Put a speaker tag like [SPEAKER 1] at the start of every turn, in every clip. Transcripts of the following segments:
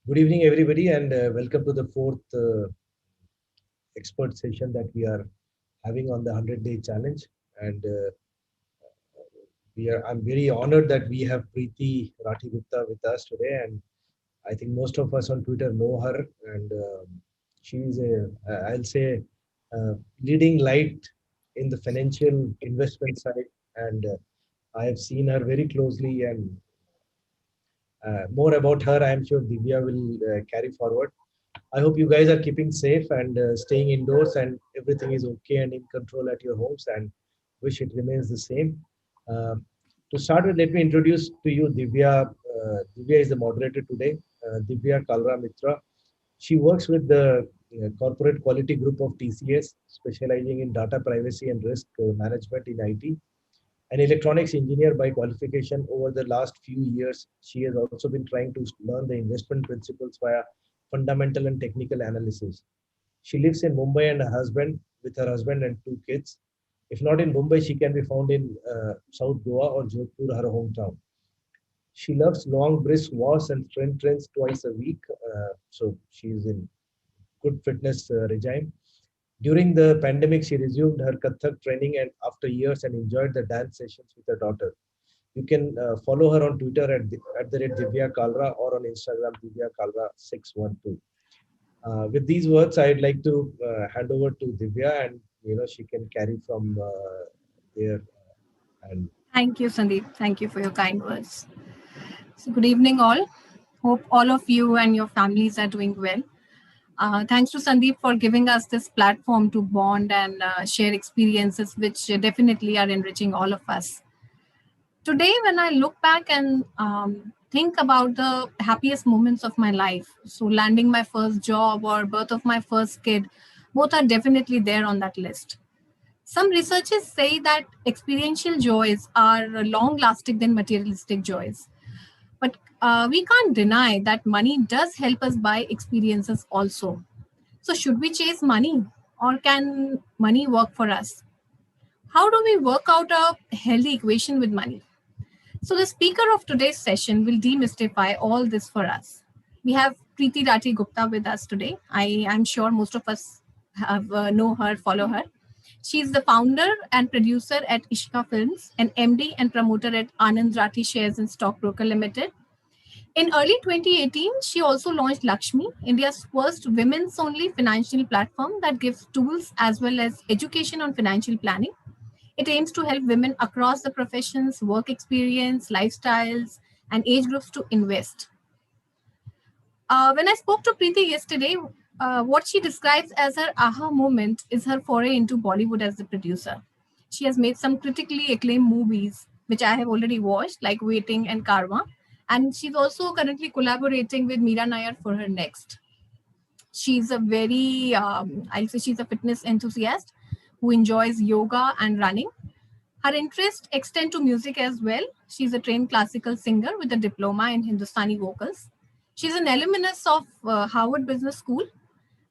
[SPEAKER 1] Good evening, everybody, and welcome to the fourth expert session that we are having on the 100-day challenge. And I'm very honored that we have Priti Rathi Gupta with us today. And I think most of us on Twitter know her. And she is I'll say, leading light in the financial investment side. And I have seen her very closely. And more about her, I'm sure Divya will carry forward. I hope you guys are keeping safe and staying indoors and everything is okay and in control at your homes and wish it remains the same. Um, to start with, let me introduce to you Divya. Divya is the moderator today. Divya Kalra Mitra. She works with the corporate quality group of TCS, specializing in data privacy and risk management in IT. An electronics engineer by qualification, over the last few years, she has also been trying to learn the investment principles via fundamental and technical analysis. She lives in Mumbai and with her husband and two kids. If not in Mumbai, she can be found in South Goa or Jodhpur, her hometown. She loves long, brisk walks and strength trains twice a week. So she is in good fitness regime. During the pandemic, she resumed her Kathak training and after years and enjoyed the dance sessions with her daughter. You can follow her on Twitter at the rate Divya Kalra or on Instagram Divya Kalra 612. With these words, I'd like to hand over to Divya, and she can carry from there. And
[SPEAKER 2] Thank you, Sandeep. Thank you for your kind words. So, good evening, all. Hope all of you and your families are doing well. Thanks to Sandeep for giving us this platform to bond and share experiences, which definitely are enriching all of us. Today, when I look back and think about the happiest moments of my life, so landing my first job or birth of my first kid, both are definitely there on that list. Some researchers say that experiential joys are long lasting than materialistic joys. But we can't deny that money does help us buy experiences also. So, should we chase money or can money work for us? How do we work out a healthy equation with money? So, the speaker of today's session will demystify all this for us. We have Priti Rathi Gupta with us today. I'm sure most of us have know her, follow her. She is the founder and producer at Ishka Films, an MD and promoter at Anand Rathi Shares and Stockbroker Limited. In early 2018, she also launched Lakshmi, India's first women's only financial platform that gives tools as well as education on financial planning. It aims to help women across the professions, work experience, lifestyles, and age groups to invest. When I spoke to Preeti yesterday, what she describes as her aha moment is her foray into Bollywood as a producer. She has made some critically acclaimed movies, which I have already watched, like Waiting and Karma. And she's also currently collaborating with Meera Nair for her next. She's a very, I'll say she's a fitness enthusiast who enjoys yoga and running. Her interests extend to music as well. She's a trained classical singer with a diploma in Hindustani vocals. She's an alumnus of Harvard Business School,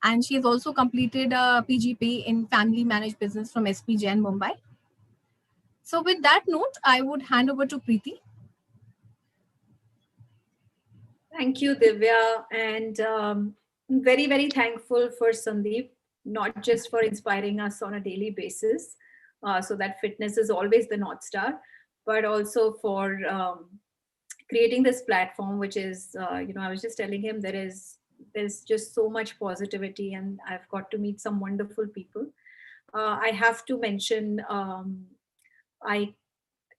[SPEAKER 2] and she has also completed a PGP in Family Managed Business from SP Jain, Mumbai. So, with that note, I would hand over to Preeti.
[SPEAKER 3] Thank you, Divya. And I'm very, very thankful for Sandeep, not just for inspiring us on a daily basis, so that fitness is always the North Star, but also for creating this platform, which is, I was just telling him there's just so much positivity, and I've got to meet some wonderful people. I have to mention, I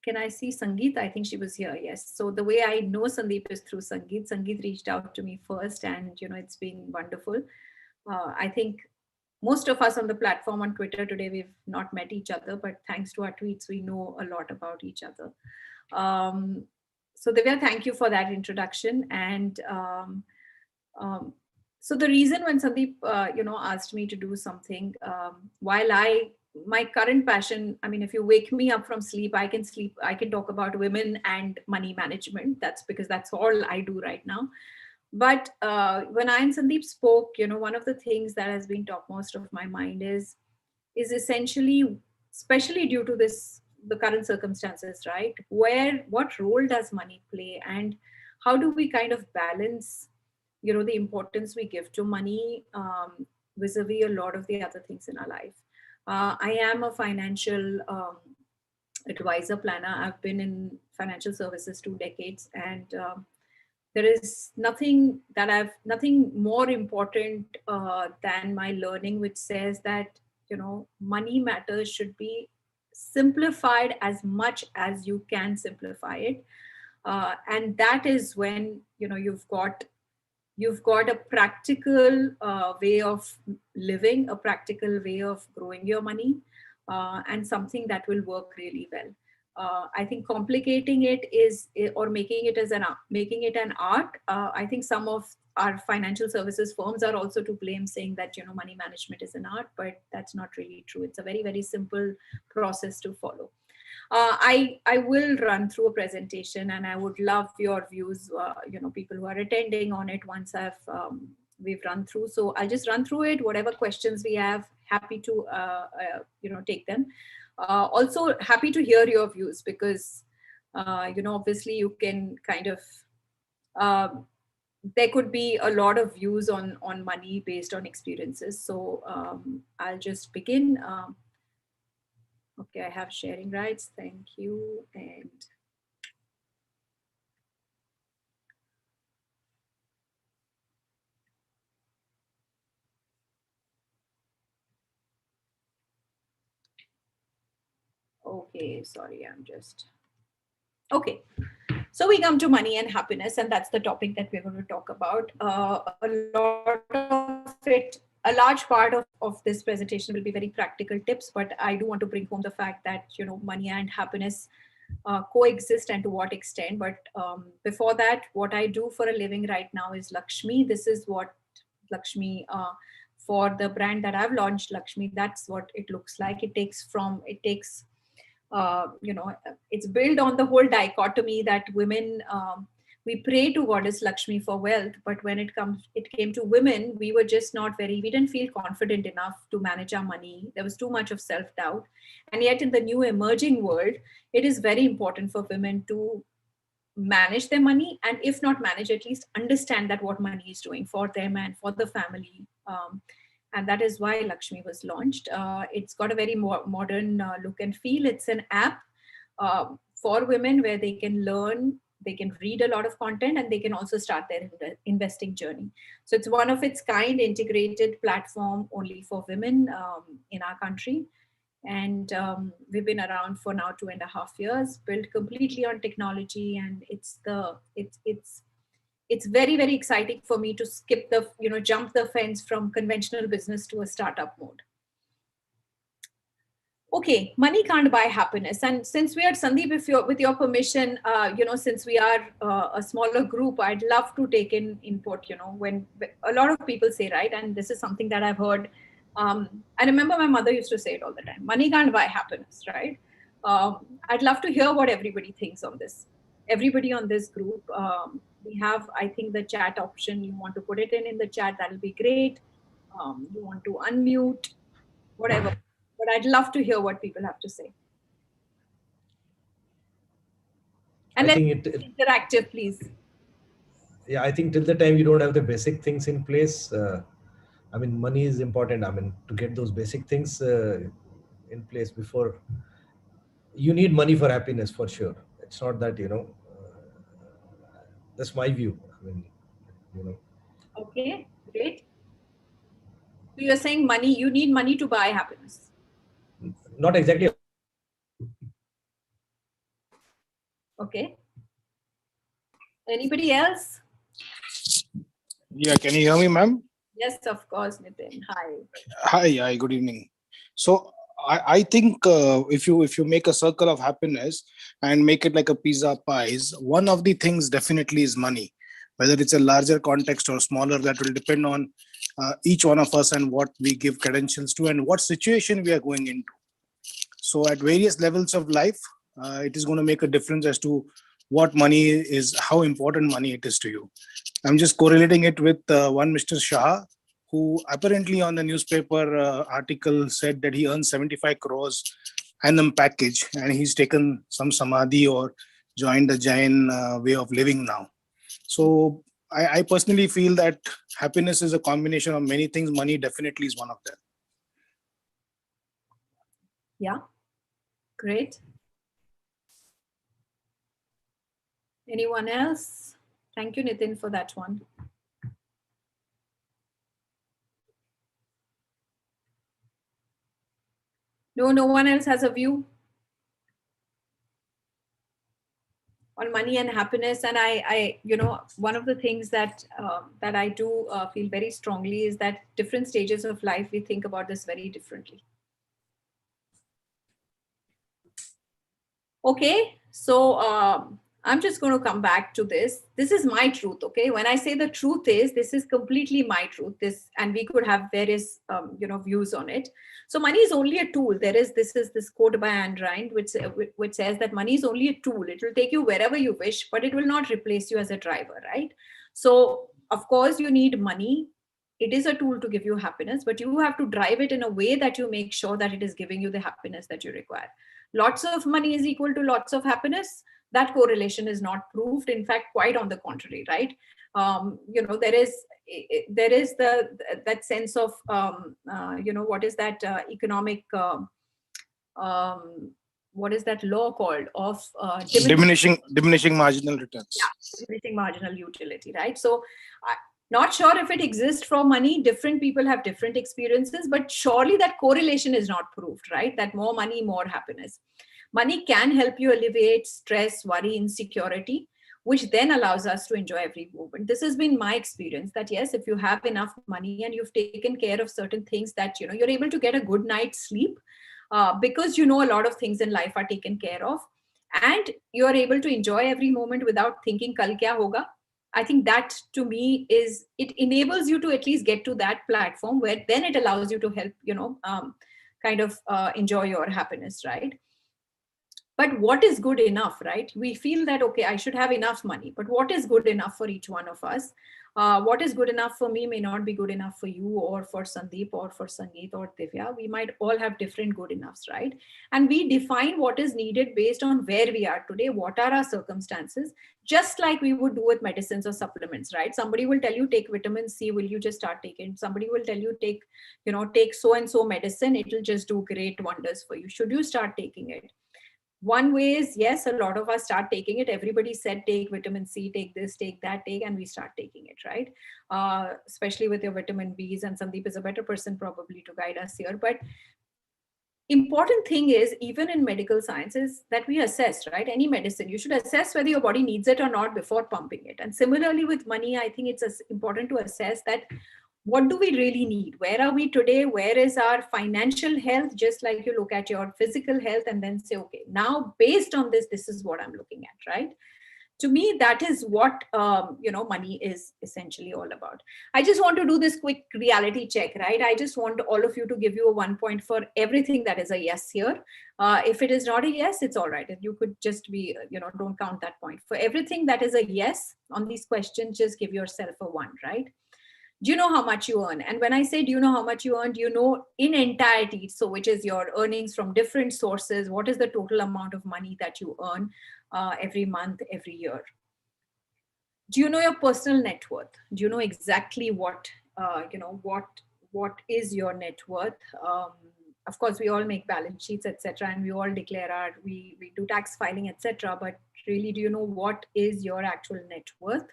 [SPEAKER 3] can I see Sangeet? I think she was here. Yes. So the way I know Sandeep is through Sangeet. Sangeet reached out to me first, and it's been wonderful. I think most of us on the platform on Twitter today, we've not met each other, but thanks to our tweets, we know a lot about each other. So Divya, thank you for that introduction. And so the reason when Sandeep, asked me to do something, while my current passion, I mean, if you wake me up from sleep, I can talk about women and money management. That's because that's all I do right now. But when I and Sandeep spoke, one of the things that has been topmost of my mind is essentially, especially due to the current circumstances, right? What role does money play, and how do we kind of balance the importance we give to money vis-a-vis a lot of the other things in our life. I am a financial advisor planner. I've been in financial services 2 decades, and there is nothing more important than my learning, which says that money matters should be simplified as much as you can simplify it, and that is when you've got a practical way of living, a practical way of growing your money, and something that will work really well. I think complicating it or making it an art. I think some of our financial services firms are also to blame, saying that money management is an art, but that's not really true. It's a very, very simple process to follow. I will run through a presentation, and I would love your views. People who are attending on it once we've run through. So I'll just run through it. Whatever questions we have, happy to take them. Also happy to hear your views, because obviously you can kind of there could be a lot of views on money based on experiences. So I'll just begin. Okay, I have sharing rights. Thank you. And okay, sorry, I'm just okay. So we come to money and happiness, and that's the topic that we're going to talk about. A lot of it, a large part of this presentation will be very practical tips, but I do want to bring home the fact that money and happiness coexist, and to what extent. But before that, what I do for a living right now is Lakshmi. This is what Lakshmi, for the brand that I've launched, Lakshmi, that's what it looks like. It takes it's built on the whole dichotomy that women, we pray to goddess Lakshmi for wealth, but when it came to women, we didn't feel confident enough to manage our money. There was too much of self-doubt. And yet in the new emerging world, it is very important for women to manage their money, and if not manage, at least understand that what money is doing for them and for the family. And that is why Lakshmi was launched. It's got a very modern look and feel. It's an app for women where they can learn, they can read a lot of content, and they can also start their investing journey. So it's one of its kind integrated platform only for women in our country. And we've been around for now 2.5 years, built completely on technology, and it's very, very exciting for me to jump the fence from conventional business to a startup mode. Okay, money can't buy happiness. And since we are, Sandeep, with your permission, since we are a smaller group, I'd love to take in input, when a lot of people say, right, and this is something that I've heard. I remember my mother used to say it all the time, money can't buy happiness, right? I'd love to hear what everybody thinks on this. Everybody on this group, we have, I think, the chat option. You want to put it in the chat, that'll be great. You want to unmute, whatever. But I'd love to hear what people have to say. And then interactive, please.
[SPEAKER 1] Yeah, I think till the time you don't have the basic things in place, money is important. To get those basic things in place before, you need money for happiness, for sure. It's not that, that's my view.
[SPEAKER 3] Okay, great. So you're saying you need money to buy happiness?
[SPEAKER 1] Not exactly.
[SPEAKER 3] Okay. Anybody else?
[SPEAKER 4] Yeah, can you hear me, ma'am?
[SPEAKER 3] Yes, of course, Nitin. Hi.
[SPEAKER 4] Hi, good evening. So I think if you make a circle of happiness and make it like a pizza pies, one of the things definitely is money. Whether it's a larger context or smaller, that will depend on each one of us and what we give credentials to and what situation we are going into. So at various levels of life, it is going to make a difference as to what money is, how important money it is to you. I'm just correlating it with one Mr. Shah, who apparently on the newspaper article said that he earns 75 crores annum package, and he's taken some samadhi or joined the Jain way of living now. So I personally feel that happiness is a combination of many things. Money definitely is one of them.
[SPEAKER 3] Yeah, great. Anyone else? Thank you, Nitin, for that one. No one else has a view on money and happiness. And I one of the things that that I do feel very strongly is that different stages of life, we think about this very differently. Okay, so I'm just going to come back to this. This is my truth. Okay, when I say the truth is, this is completely my truth. This, and we could have various views on it. So money is only a tool. This is this quote by Anand Rathi, which says that money is only a tool. It will take you wherever you wish, but it will not replace you as a driver, right? So of course you need money. It is a tool to give you happiness, but you have to drive it in a way that you make sure that it is giving you the happiness that you require. Lots of money is equal to lots of happiness. That correlation is not proved. In fact, quite on the contrary, right? There is that sense of what is that economic what is that law called of
[SPEAKER 4] diminishing marginal returns.
[SPEAKER 3] Yeah, diminishing marginal utility, right? So not sure if it exists for money. Different people have different experiences, but surely that correlation is not proved, right? That more money, more happiness. Money can help you alleviate stress, worry, insecurity, which then allows us to enjoy every moment. This has been my experience, that yes, if you have enough money and you've taken care of certain things, that you're able to get a good night's sleep because a lot of things in life are taken care of, and you're able to enjoy every moment without thinking kal kya hoga. I think that to me is, it enables you to at least get to that platform where then it allows you to help, enjoy your happiness, right? But what is good enough, right? We feel that, okay, I should have enough money, but what is good enough for each one of us? What is good enough for me may not be good enough for you, or for Sandeep, or for Sangeet, or Divya. We might all have different good enoughs, right? And we define what is needed based on where we are today, what are our circumstances, just like we would do with medicines or supplements, right? Somebody will tell you, take vitamin C, will you just start taking? Somebody will tell you, take so and so medicine, it will just do great wonders for you. Should you start taking it? One way is, yes, a lot of us start taking it. Everybody said, take vitamin C, take this, take that, and we start taking it, right? Especially with your vitamin Bs, and Sandeep is a better person probably to guide us here. But important thing is, even in medical sciences, that we assess, right? Any medicine, you should assess whether your body needs it or not before pumping it. And similarly with money, I think it's important to assess that, what do we really need? Where are we today? Where is our financial health? Just like you look at your physical health and then say, okay, now based on this, this is what I'm looking at, right? To me, that is what money is essentially all about. I just want to do this quick reality check, right? I just want all of you to give you a 1 point for everything that is a yes here. If it is not a yes, it's all right. You could just be, don't count that point. For everything that is a yes on these questions, just give yourself a 1, right? Do you know how much you earn? And when I say, do you know how much you earn, do you know in entirety? So which is your earnings from different sources? What is the total amount of money that you earn every month, every year? Do you know your personal net worth? Do you know exactly what is your net worth? Of course, we all make balance sheets, etc., and we all declare we do tax filing, etc. But really, do you know what is your actual net worth?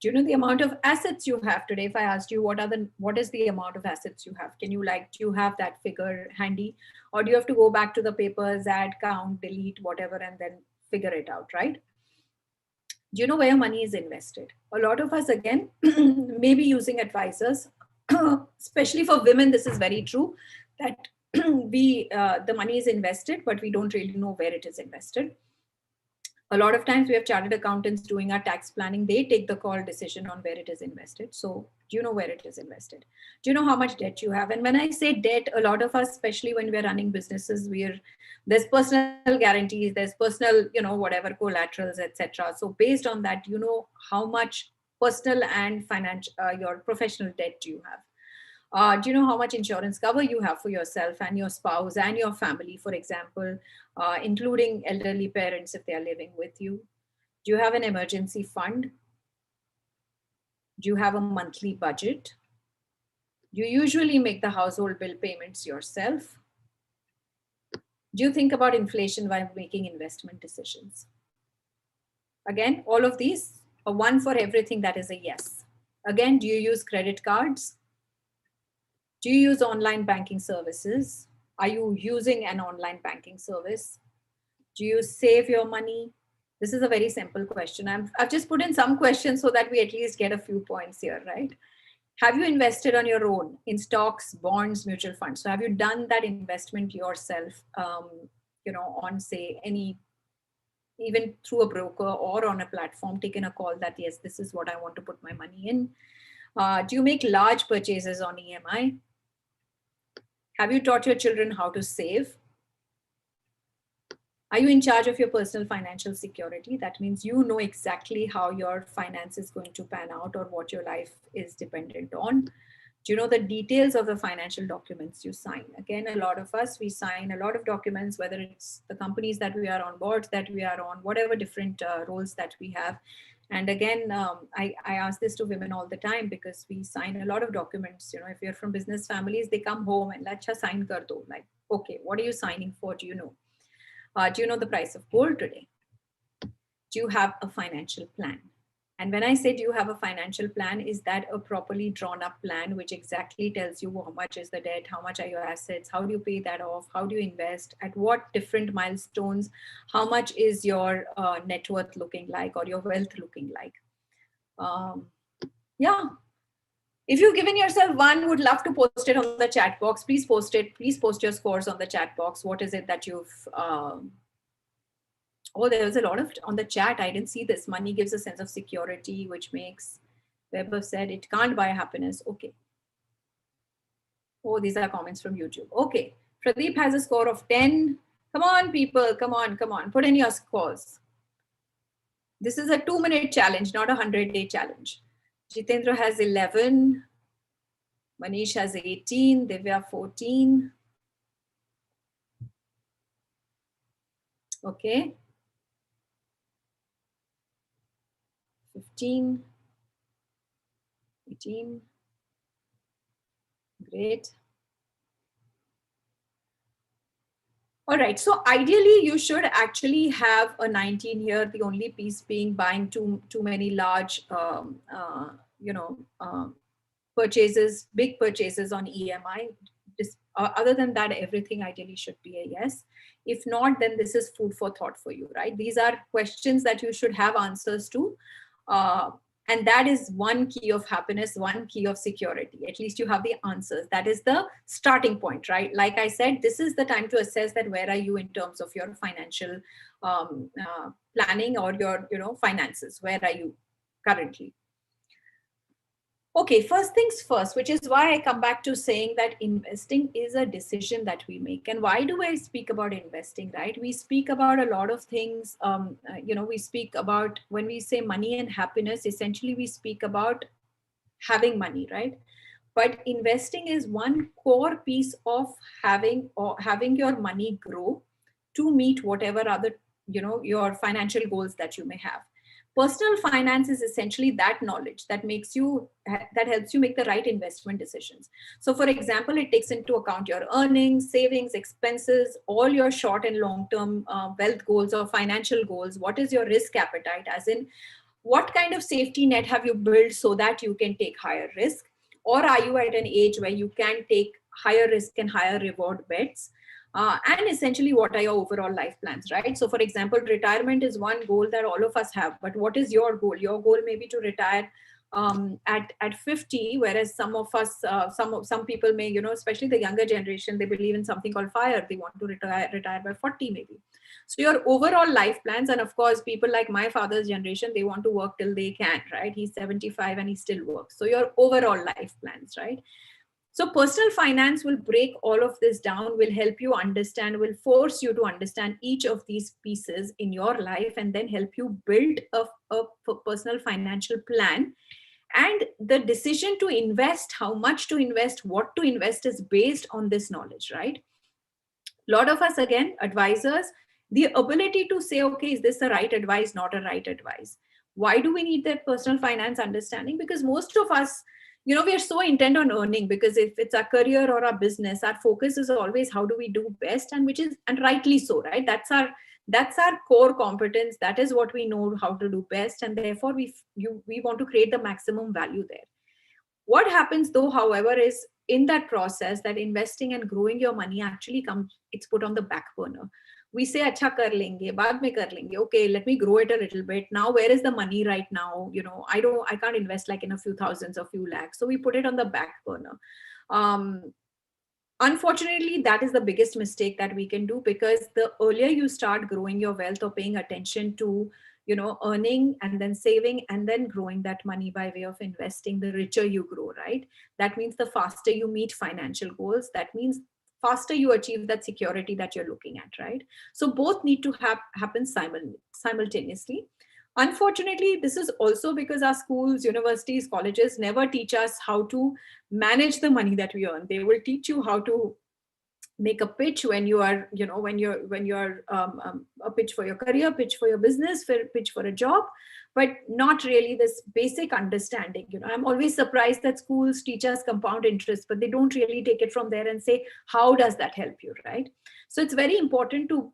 [SPEAKER 3] Do you know the amount of assets you have today? If I asked you what is the amount of assets you have, do you have that figure handy, or do you have to go back to the papers, add, count, delete, whatever, and then figure it out, right? Do you know where your money is invested? A lot of us, again, maybe using advisors, especially for women, this is very true, that the money is invested, but we don't really know where it is invested. A lot of times we have chartered accountants doing our tax planning. They take the call decision on where it is invested. So do you know where it is invested? Do you know how much debt you have? And when I say debt, a lot of us, especially when we're running businesses, there's personal guarantees, there's personal, whatever collaterals, etc. So based on that, you know how much personal and financial, your professional debt you have. Do you know how much insurance cover you have for yourself and your spouse and your family, for example, including elderly parents if they are living with you? Do you have an emergency fund? Do you have a monthly budget? Do you usually make the household bill payments yourself? Do you think about inflation while making investment decisions? Again, all of these, a one for everything, that is a yes. Again, do you use credit cards? Do you use online banking services? Are you using an online banking service? Do you save your money? This is a very simple question. I've just put in some questions so that we at least get a few points here, right? Have you invested on your own in stocks, bonds, mutual funds? So have you done that investment yourself, on say even through a broker or on a platform, taken a call that, yes, this is what I want to put my money in? Do you make large purchases on EMI? Have you taught your children how to save? Are you in charge of your personal financial security? That means you know exactly how your finance is going to pan out or what your life is dependent on. Do you know the details of the financial documents you sign? Again, a lot of us, we sign a lot of documents, whether it's the companies that we are on, boards that we are on, whatever different roles that we have. And again, I ask this to women all the time because we sign a lot of documents. If you're from business families, they come home and lacha sign kar do. Like, okay, what are you signing for? Do you know? Do you know the price of gold today? Do you have a financial plan? And when I say, do you have a financial plan, is that a properly drawn up plan which exactly tells you how much is the debt, how much are your assets, how do you pay that off, how do you invest, at what different milestones, how much is your net worth looking like or your wealth looking like? Yeah. If you've given yourself one, would love to post it on the chat box. Please post it. Please post your scores on the chat box. What is it that you've... Oh, there was a lot of on the chat. I didn't see this. Money gives a sense of security, which makes... Weber said it can't buy happiness. Okay. Oh, these are comments from YouTube. Okay. Pradeep has a score of 10. Come on, people. Come on, come on. Put in your scores. This is a 2-minute challenge, not a 100-day challenge. Jitendra has 11. Manish has 18. Divya 14. Okay. 15. 18. Great. All right. So ideally, you should actually have a 19 here. The only piece being buying too many large, purchases, big purchases on EMI. Other than that, everything ideally should be a yes. If not, then this is food for thought for you, right? These are questions that you should have answers to. And that is one key of happiness, one key of security. At least you have the answers. That is the starting point, right? Like I said, this is the time to assess that where are you in terms of your financial planning or your, finances. Where are you currently? Okay, first things first, which is why I come back to saying that investing is a decision that we make. And why do I speak about investing, right? We speak about a lot of things. We speak about, when we say money and happiness, essentially we speak about having money, right? But investing is one core piece of having your money grow to meet whatever other, your financial goals that you may have. Personal finance is essentially that knowledge that helps you make the right investment decisions. So for example, it takes into account your earnings, savings, expenses, all your short and long-term wealth goals or financial goals. What is your risk appetite? As in, what kind of safety net have you built so that you can take higher risk? Or are you at an age where you can take higher risk and higher reward bets? And essentially, what are your overall life plans, right? So for example, retirement is one goal that all of us have, but what is your goal? Your goal may be to retire at 50, whereas some of us, some people may, especially the younger generation, they believe in something called FIRE. They want to retire by 40 maybe. So your overall life plans, and of course, people like my father's generation, they want to work till they can, right? He's 75 and he still works. So your overall life plans, right? So personal finance will break all of this down, will help you understand, will force you to understand each of these pieces in your life, and then help you build a personal financial plan. And the decision to invest, how much to invest, what to invest is based on this knowledge, right? A lot of us, again, advisors, the ability to say, okay, is this the right advice, not a right advice? Why do we need that personal finance understanding? Because most of us, we are so intent on earning, because if it's our career or our business, our focus is always how do we do best, and rightly so, right? That's our core competence. That is what we know how to do best, and therefore we want to create the maximum value there. What happens though, however, is in that process, that investing and growing your money actually it's put on the back burner. We say, acha kar lenge, baad mein kar lenge. Okay, let me grow it a little bit. Now, where is the money right now? I can't invest like in a few thousands or few lakhs. So we put it on the back burner. Unfortunately, that is the biggest mistake that we can do, because the earlier you start growing your wealth or paying attention to earning and then saving and then growing that money by way of investing, the richer you grow, right? That means the faster you meet financial goals. That means faster you achieve that security that you're looking at, right? So both need to happen simultaneously. Unfortunately, this is also because our schools, universities, colleges never teach us how to manage the money that we earn. They will teach you how to make a pitch when you are, when you're a pitch for your career, pitch for your business, pitch for a job, but not really this basic understanding. I'm always surprised that schools teach us compound interest, but they don't really take it from there and say, how does that help you, right? So it's very important to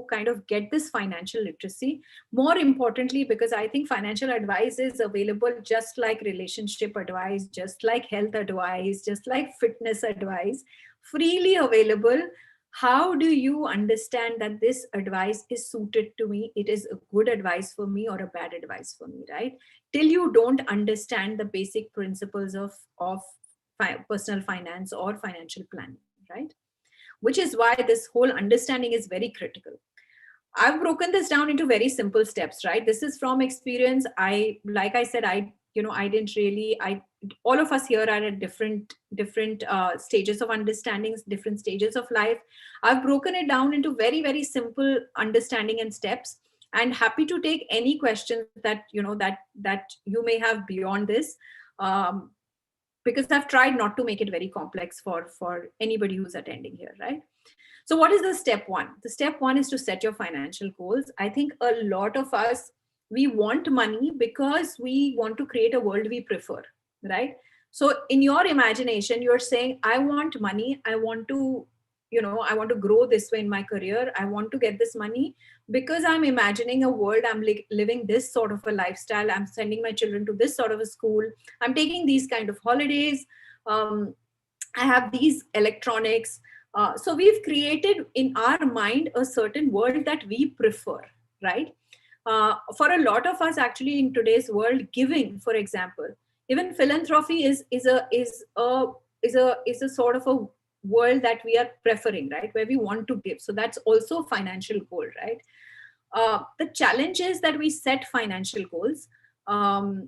[SPEAKER 3] kind of get this financial literacy. More importantly, because I think financial advice is available just like relationship advice, just like health advice, just like fitness advice, freely available. How do you understand that this advice is suited to me? It is a good advice for me or a bad advice for me, right? Till you don't understand the basic principles of personal finance or financial planning, right? Which is why this whole understanding is very critical. I've broken this down into very simple steps, right? This is from experience. Like I said, all of us here are at different stages of understandings, different stages of life. I've broken it down into very, very simple understanding and steps, and happy to take any questions that, that you may have beyond this. Because I've tried not to make it very complex for anybody who's attending here, right? So what is the step one? The step one is to set your financial goals. I think a lot of us, we want money because we want to create a world we prefer, right? So in your imagination, you're saying, I want money. I want to grow this way in my career. I want to get this money because I'm imagining a world, I'm living this sort of a lifestyle. I'm sending my children to this sort of a school. I'm taking these kind of holidays. I have these electronics. So we've created in our mind a certain world that we prefer, right? For a lot of us, actually, in today's world, giving, for example, even philanthropy is a sort of a world that we are preferring, right? Where we want to give. So that's also a financial goal, right? The challenge is that we set financial goals.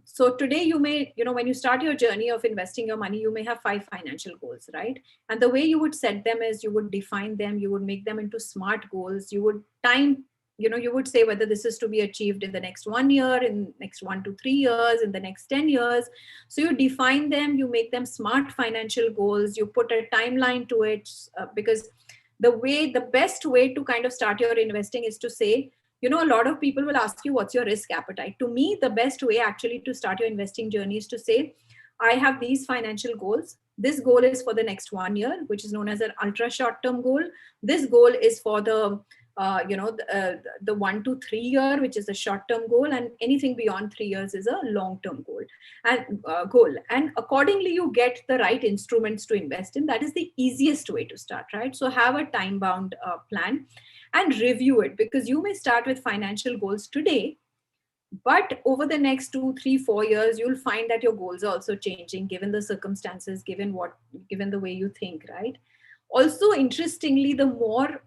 [SPEAKER 3] So today you may, when you start your journey of investing your money, you may have 5 financial goals, right? And the way you would set them is you would define them, you would make them into SMART goals, you would you would say whether this is to be achieved in the next 1 year, in next 1 to 3 years, in the next 10 years. So you define them, you make them SMART financial goals, you put a timeline to it, because the best way to kind of start your investing is to say, a lot of people will ask you, what's your risk appetite? To me, the best way actually to start your investing journey is to say, I have these financial goals. This goal is for the next 1 year, which is known as an ultra short-term goal. This goal is for the 1 to 3 year, which is a short-term goal, and anything beyond 3 years is a long-term goal. And accordingly, you get the right instruments to invest in. That is the easiest way to start, right? So have a time-bound plan and review it, because you may start with financial goals today, but over the next 2, 3, 4 years, you'll find that your goals are also changing given the circumstances, given the way you think, right? Also, interestingly, the more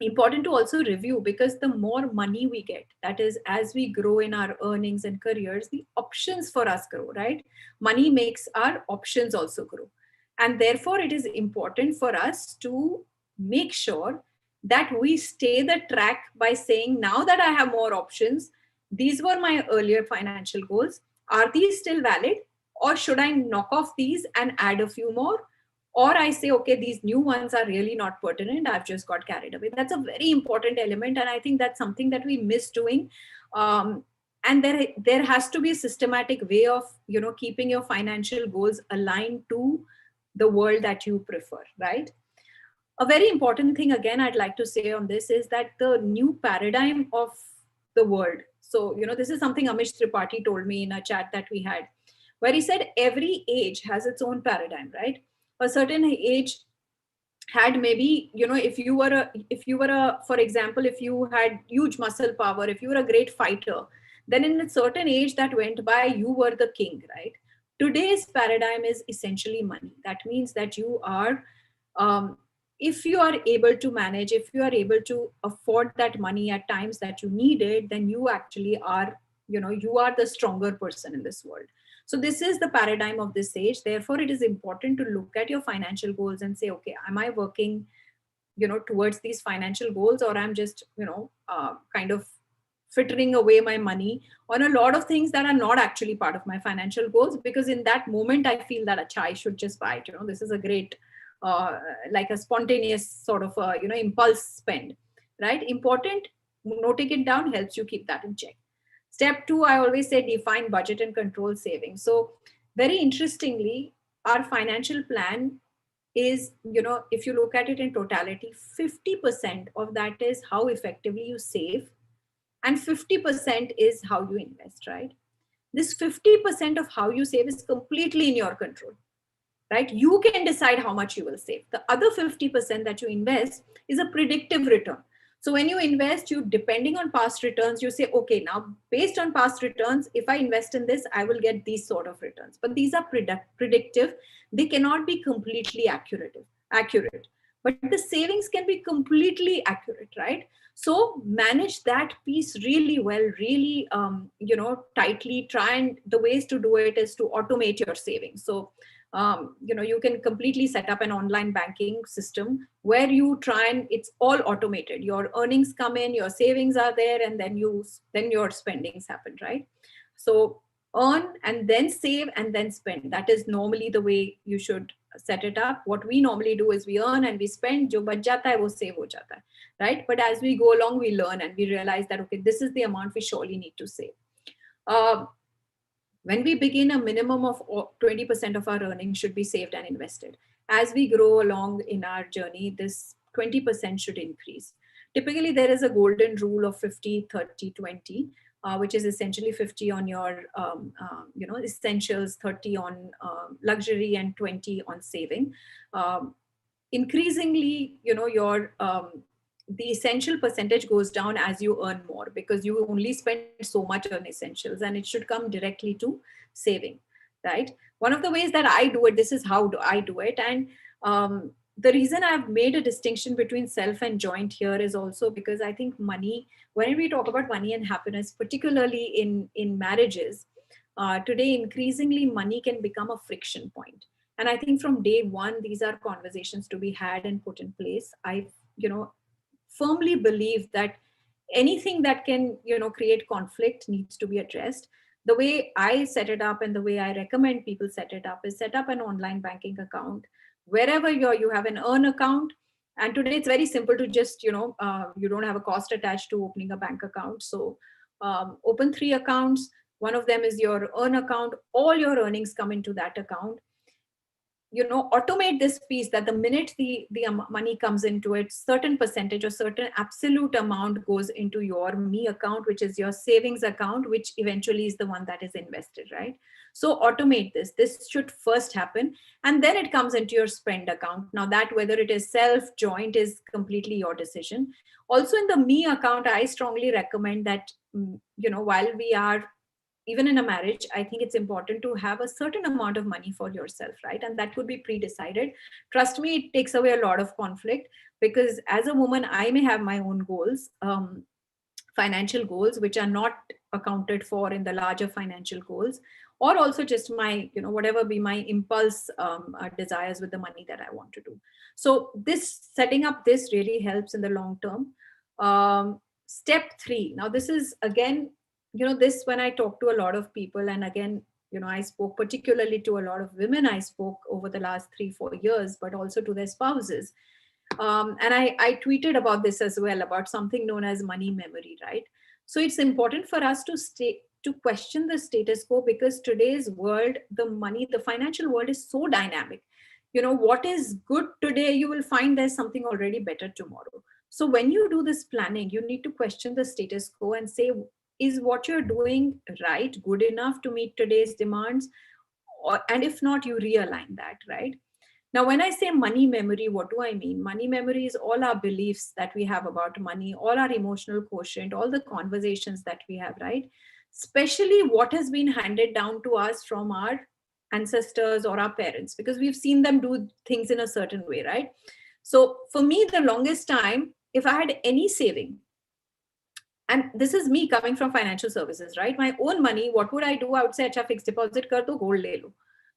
[SPEAKER 3] important to also review, because the more money we get, that is, as we grow in our earnings and careers, the options for us grow, right? Money makes our options also grow. And therefore, it is important for us to make sure that we stay the track by saying, now that I have more options, these were my earlier financial goals. Are these still valid? Or should I knock off these and add a few more? Or I say, okay, these new ones are really not pertinent. I've just got carried away. That's a very important element. And I think that's something that we miss doing. and there has to be a systematic way of, keeping your financial goals aligned to the world that you prefer, right? A very important thing again I'd like to say on this is that the new paradigm of the world. So, this is something Amish Tripathi told me in a chat that we had, where he said every age has its own paradigm, right? A certain age had maybe, if you were a for example, if you had huge muscle power, if you were a great fighter, then in a certain age that went by, you were the king, right? Today's paradigm is essentially money. That means that you are, um, if you are able to manage, if you are able to afford that money at times that you need it, then you actually are, you are the stronger person in this world. So this is the paradigm of this age. Therefore, it is important to look at your financial goals and say, okay, am I working, towards these financial goals, or I'm just, kind of frittering away my money on a lot of things that are not actually part of my financial goals, because in that moment I feel that acha, I should just buy it. This is a great, like a spontaneous sort of, impulse spend, right? Important, noting it down helps you keep that in check. Step 2, I always say define budget and control savings. So very interestingly, our financial plan is, if you look at it in totality, 50% of that is how effectively you save, and 50% is how you invest, right? This 50% of how you save is completely in your control, right? You can decide how much you will save. The other 50% that you invest is a predictive return. So when you invest, you, depending on past returns, you say, okay, now based on past returns, if I invest in this, I will get these sort of returns. But these are predictive. They cannot be completely accurate. But the savings can be completely accurate, right? So manage that piece really well, really, tightly. Try, and the ways to do it is to automate your savings. So you can completely set up an online banking system where you try, and it's all automated. Your earnings come in, your savings are there, and then your spendings happen, right? So earn and then save and then spend. That is normally the way you should set it up. What we normally do is we earn and we spend. Jo bach jata hai, wo save ho jata hai, right? But as we go along, we learn and we realize that, okay, this is the amount we surely need to save. When we begin, a minimum of 20% of our earnings should be saved and invested. As we grow along in our journey, this 20% should increase. Typically, there is a golden rule of 50, 30, 20, which is essentially 50 on your essentials, 30 on luxury, and 20 on saving. Increasingly, your the essential percentage goes down as you earn more, because you only spend so much on essentials, and it should come directly to saving, right? One of the ways that I do it, this is how I do it. And the reason I've made a distinction between self and joint here is also because I think money, when we talk about money and happiness, particularly in marriages, today, increasingly money can become a friction point. And I think from day one, these are conversations to be had and put in place. I, firmly believe that anything that can, create conflict needs to be addressed. The way I set it up and the way I recommend people set it up is set up an online banking account wherever you have an earn account. And today it's very simple to just, you don't have a cost attached to opening a bank account. So open 3 accounts. One of them is your earn account. All your earnings come into that account. Automate this piece, that the minute the money comes into it, certain percentage or certain absolute amount goes into your me account, which is your savings account, which eventually is the one that is invested, right? So automate this should first happen, and then it comes into your spend account. Now that, whether it is self, joint, is completely your decision. Also in the me account, I strongly recommend that, while we are, even in a marriage, I think it's important to have a certain amount of money for yourself, right? And that could be pre-decided. Trust me, it takes away a lot of conflict, because as a woman, I may have my own goals, financial goals, which are not accounted for in the larger financial goals, or also just my, whatever be my impulse desires with the money that I want to do. So this, setting up this really helps in the long term. Step 3. Now this is again, this, when I talk to a lot of people, and again, I spoke particularly to a lot of women, I spoke over the last 3-4 years, but also to their spouses. And I tweeted about this as well, about something known as money memory, right? So it's important for us to to question the status quo, because today's world, the financial world is so dynamic. What is good today, you will find there's something already better tomorrow. So when you do this planning, you need to question the status quo and say, is what you're doing right, good enough to meet today's demands? And if not, you realign that, right? Now, when I say money memory, what do I mean? Money memory is all our beliefs that we have about money, all our emotional quotient, all the conversations that we have, right? Especially what has been handed down to us from our ancestors or our parents, because we've seen them do things in a certain way, right? So for me, the longest time, if I had any saving, and this is me coming from financial services, right? My own money, what would I do? I would say, acha, fixed deposit kar do, gold le lo,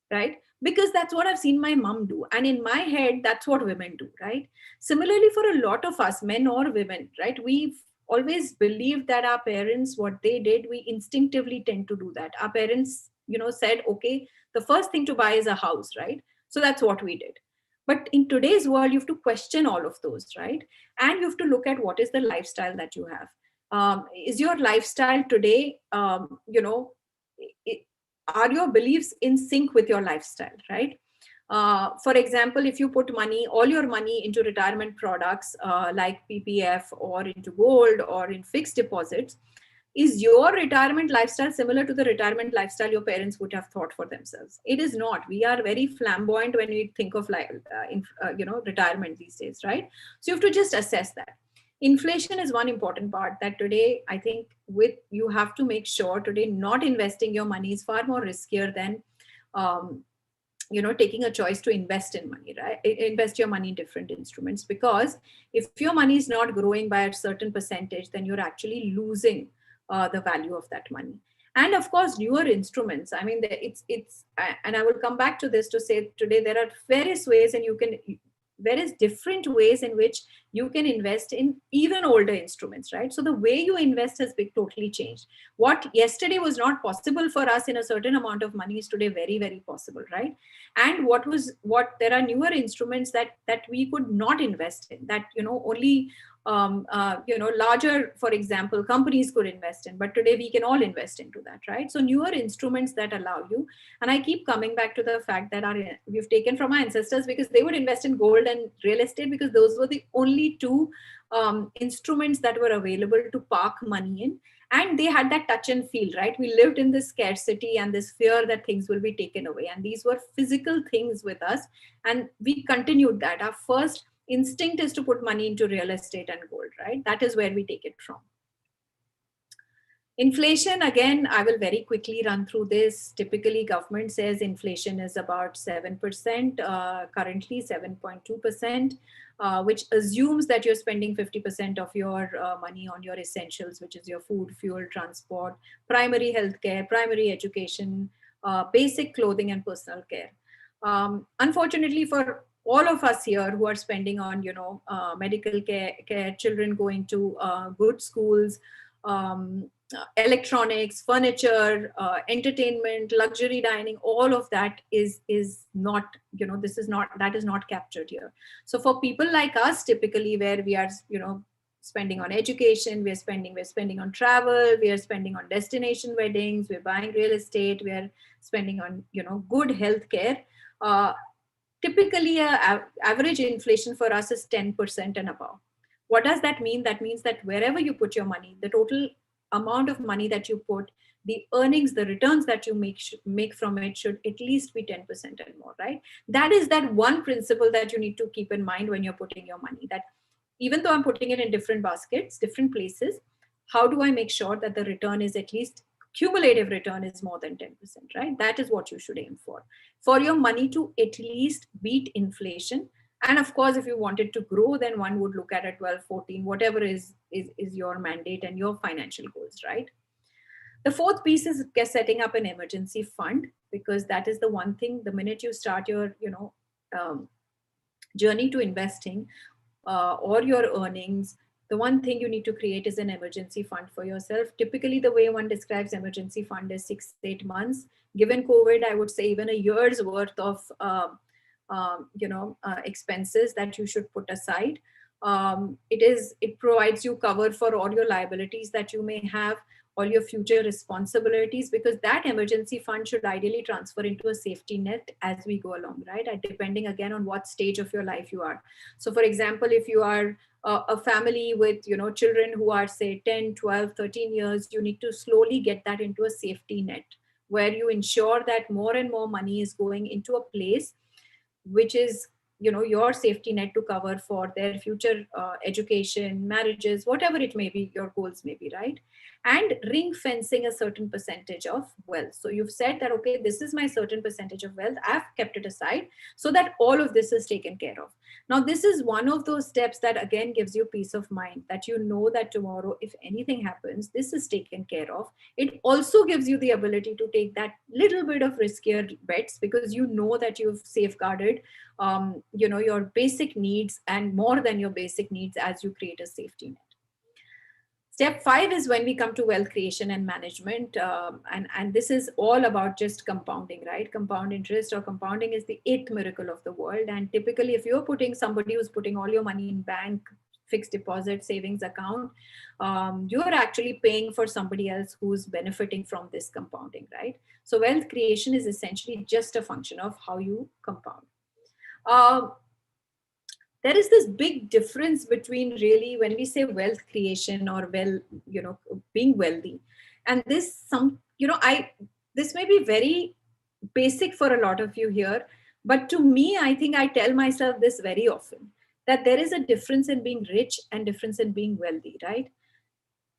[SPEAKER 3] right? Because that's what I've seen my mom do. And in my head, that's what women do, right? Similarly, for a lot of us, men or women, right? We've always believed that our parents, what they did, we instinctively tend to do that. Our parents, said, okay, the first thing to buy is a house, right? So that's what we did. But in today's world, you have to question all of those, right? And you have to look at what is the lifestyle that you have. Is your lifestyle today, are your beliefs in sync with your lifestyle, right? For example, if you put all your money into retirement products like PPF or into gold or in fixed deposits, is your retirement lifestyle similar to the retirement lifestyle your parents would have thought for themselves? It is not. We are very flamboyant when we think of retirement these days, right? So you have to just assess that. Inflation is one important part that today, I think, you have to make sure today not investing your money is far more riskier than taking a choice to invest in money, right? Invest your money in different instruments, because if your money is not growing by a certain percentage, then you're actually losing the value of that money. And of course, newer instruments. I mean, and I will come back to this to say today there are various ways, and various different ways in which you can invest in even older instruments, right? So the way you invest has been totally changed. What yesterday was not possible for us in a certain amount of money is today very, very possible, right? And there are newer instruments that we could not invest in, that only larger, for example, companies could invest in, but today we can all invest into that, right? So newer instruments that allow you, and I keep coming back to the fact that we've taken from our ancestors, because they would invest in gold and real estate, because those were the only two instruments that were available to park money in. And they had that touch and feel, right? We lived in this scarcity and this fear that things will be taken away. And these were physical things with us. And we continued that. Our first instinct is to put money into real estate and gold, right? That is where we take it from. Inflation, again, I will very quickly run through this. Typically, government says inflation is about 7%, currently 7.2%, which assumes that you're spending 50% of your money on your essentials, which is your food, fuel, transport, primary healthcare, primary education, basic clothing, and personal care. Unfortunately, for all of us here who are spending on, medical care, children going to good schools, electronics, furniture, entertainment, luxury dining, all of that is not, that is not captured here. So for people like us, typically where we are, spending on education, we're spending on travel, we are spending on destination weddings, we're buying real estate, we are spending on, good healthcare. Typically, average inflation for us is 10% and above. What does that mean? That means that wherever you put your money, the total amount of money that you put, the earnings, the returns that you make from it should at least be 10% and more, right? That is that one principle that you need to keep in mind when you're putting your money, that even though I'm putting it in different baskets, different places, how do I make sure that the return is at least, cumulative return is more than 10%, right? That is what you should aim for your money to at least beat inflation. And of course, if you wanted to grow, then one would look at a 12, 14, whatever is your mandate and your financial goals, right? The fourth piece is setting up an emergency fund, because that is the one thing, the minute you start your, journey to investing or your earnings, the one thing you need to create is an emergency fund for yourself. Typically, the way one describes emergency fund is 6-8 months. Given COVID, I would say even a year's worth of expenses that you should put aside. It provides you cover for all your liabilities that you may have. all your future responsibilities, because that emergency fund should ideally transfer into a safety net as we go along, right? And depending again on what stage of your life you are. So for example, if you are a family with, you know, children who are say 10, 12, 13 years, you need to slowly get that into a safety net where you ensure that more and more money is going into a place which is, you know, your safety net to cover for their future education, marriages, whatever it may be, your goals may be, right? And ring fencing a certain percentage of wealth. So you've said that, okay, this is my certain percentage of wealth, I've kept it aside so that all of this is taken care of. Now this is one of those steps that again gives you peace of mind, that you know that tomorrow if anything happens, this is taken care of. It also gives you the ability to take that little bit of riskier bets because you know that you've safeguarded you know, your basic needs and more than your basic needs as you create a safety net. Step 5 is when we come to wealth creation and management. And this is all about just compounding, right? Compound interest or compounding is the 8th miracle of the world. And typically, if you're putting somebody who's putting all your money in bank, fixed deposit, savings account, you're actually paying for somebody else who's benefiting from this compounding, right? So wealth creation is essentially just a function of how you compound. There is this big difference between really when we say wealth creation or you know, being wealthy, and this you know, this may be very basic for a lot of you here, but to me, I think I tell myself this very often, that there is a difference in being rich and difference in being wealthy, right?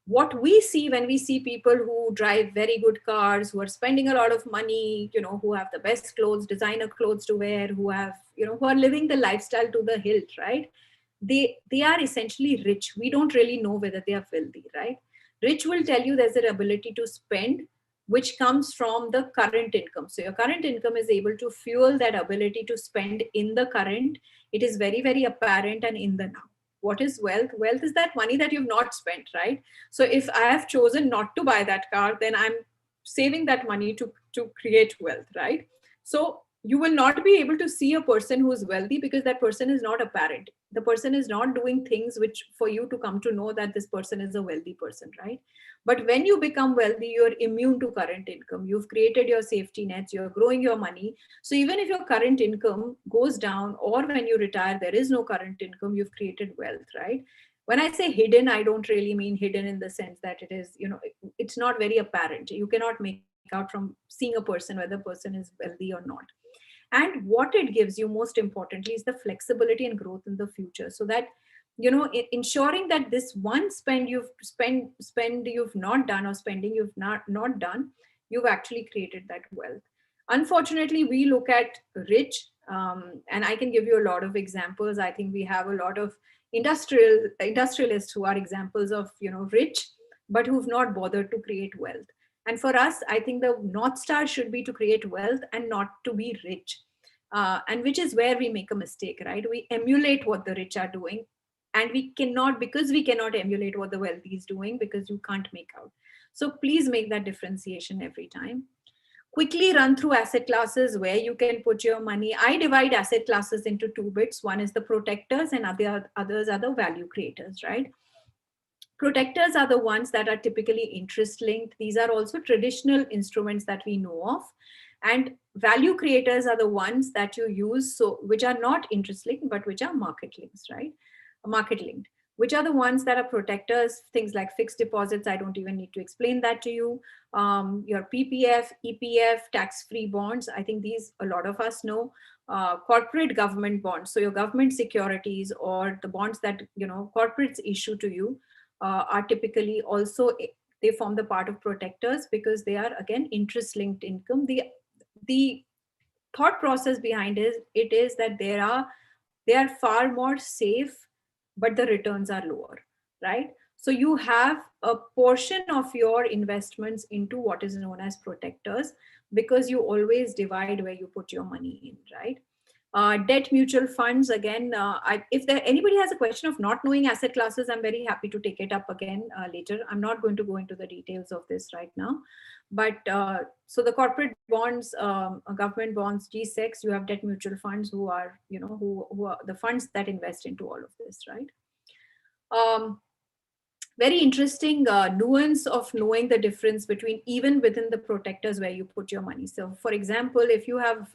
[SPEAKER 3] What we see when we see people who drive very good cars, who are spending a lot of money, you know, who have the best clothes, designer clothes to wear, who have, you know, who are living the lifestyle to the hilt, right? They are essentially rich. We don't really know whether they are wealthy, right? Rich will tell you there's an ability to spend, which comes from the current income. So your current income is able to fuel that ability to spend in the current. It is very, very apparent and in the now. What is wealth? Wealth is that money that you've not spent, right? So if I have chosen not to buy that car, then I'm saving that money to create wealth, right? So you will not be able to see a person who is wealthy because that person is not apparent. The person is not doing things which for you to come to know that this person is a wealthy person, right? But when you become wealthy, you're immune to current income. You've created your safety nets, you're growing your money. So even if your current income goes down or when you retire, there is no current income, you've created wealth, right? When I say hidden, I don't really mean hidden in the sense that it is, you know, it's not very apparent. You cannot make out from seeing a person whether the person is wealthy or not. And what it gives you most importantly is the flexibility and growth in the future, so that, you know, ensuring that this one spend you've not done, or spending you've not done, you've actually created that wealth. Unfortunately, we look at rich, and I can give you a lot of examples. I think we have a lot of industrialists who are examples of, you know, rich but who've not bothered to create wealth. And for us, I think the North Star should be to create wealth and not to be rich. And which is where we make a mistake, right? We emulate what the rich are doing. And because we cannot emulate what the wealthy is doing, because you can't make out. So please make that differentiation every time. Quickly run through asset classes where you can put your money. I divide asset classes into 2 bits. One is the protectors and others are the value creators, right? Protectors are the ones that are typically interest linked. These are also traditional instruments that we know of. And value creators are the ones that you use, so which are not interest linked, but which are market links, right? Market linked, which are the ones that are protectors, things like fixed deposits. I don't even need to explain that to you. Your PPF, EPF, tax-free bonds. I think these, a lot of us know. Corporate government bonds. So your government securities or the bonds that, you know, corporates issue to you are typically also, they form the part of protectors because they are again interest linked income. The thought process behind it is that they are far more safe, but the returns are lower, right? So you have a portion of your investments into what is known as protectors because you always divide where you put your money in, right? Debt mutual funds, again, if anybody has a question of not knowing asset classes, I'm very happy to take it up again later. I'm not going to go into the details of this right now. But so the corporate bonds, government bonds, G-SECs, you have debt mutual funds who are, you know, who are the funds that invest into all of this, right? very interesting nuance of knowing the difference between even within the protectors where you put your money. So for example, if you have,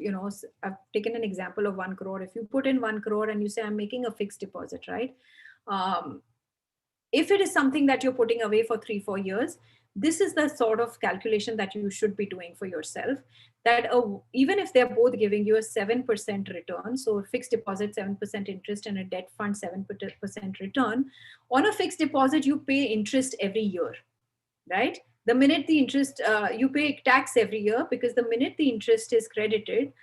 [SPEAKER 3] I've taken an example of 1 crore. If you put in 1 crore and you say, I'm making a fixed deposit, right? If it is something that you're putting away for 3-4 years, this is the sort of calculation that you should be doing for yourself, that even if they're both giving you a 7% return, so fixed deposit 7% interest and a debt fund 7% return, on a fixed deposit you pay interest every year, right? The minute the interest, you pay tax every year, because the minute the interest is credited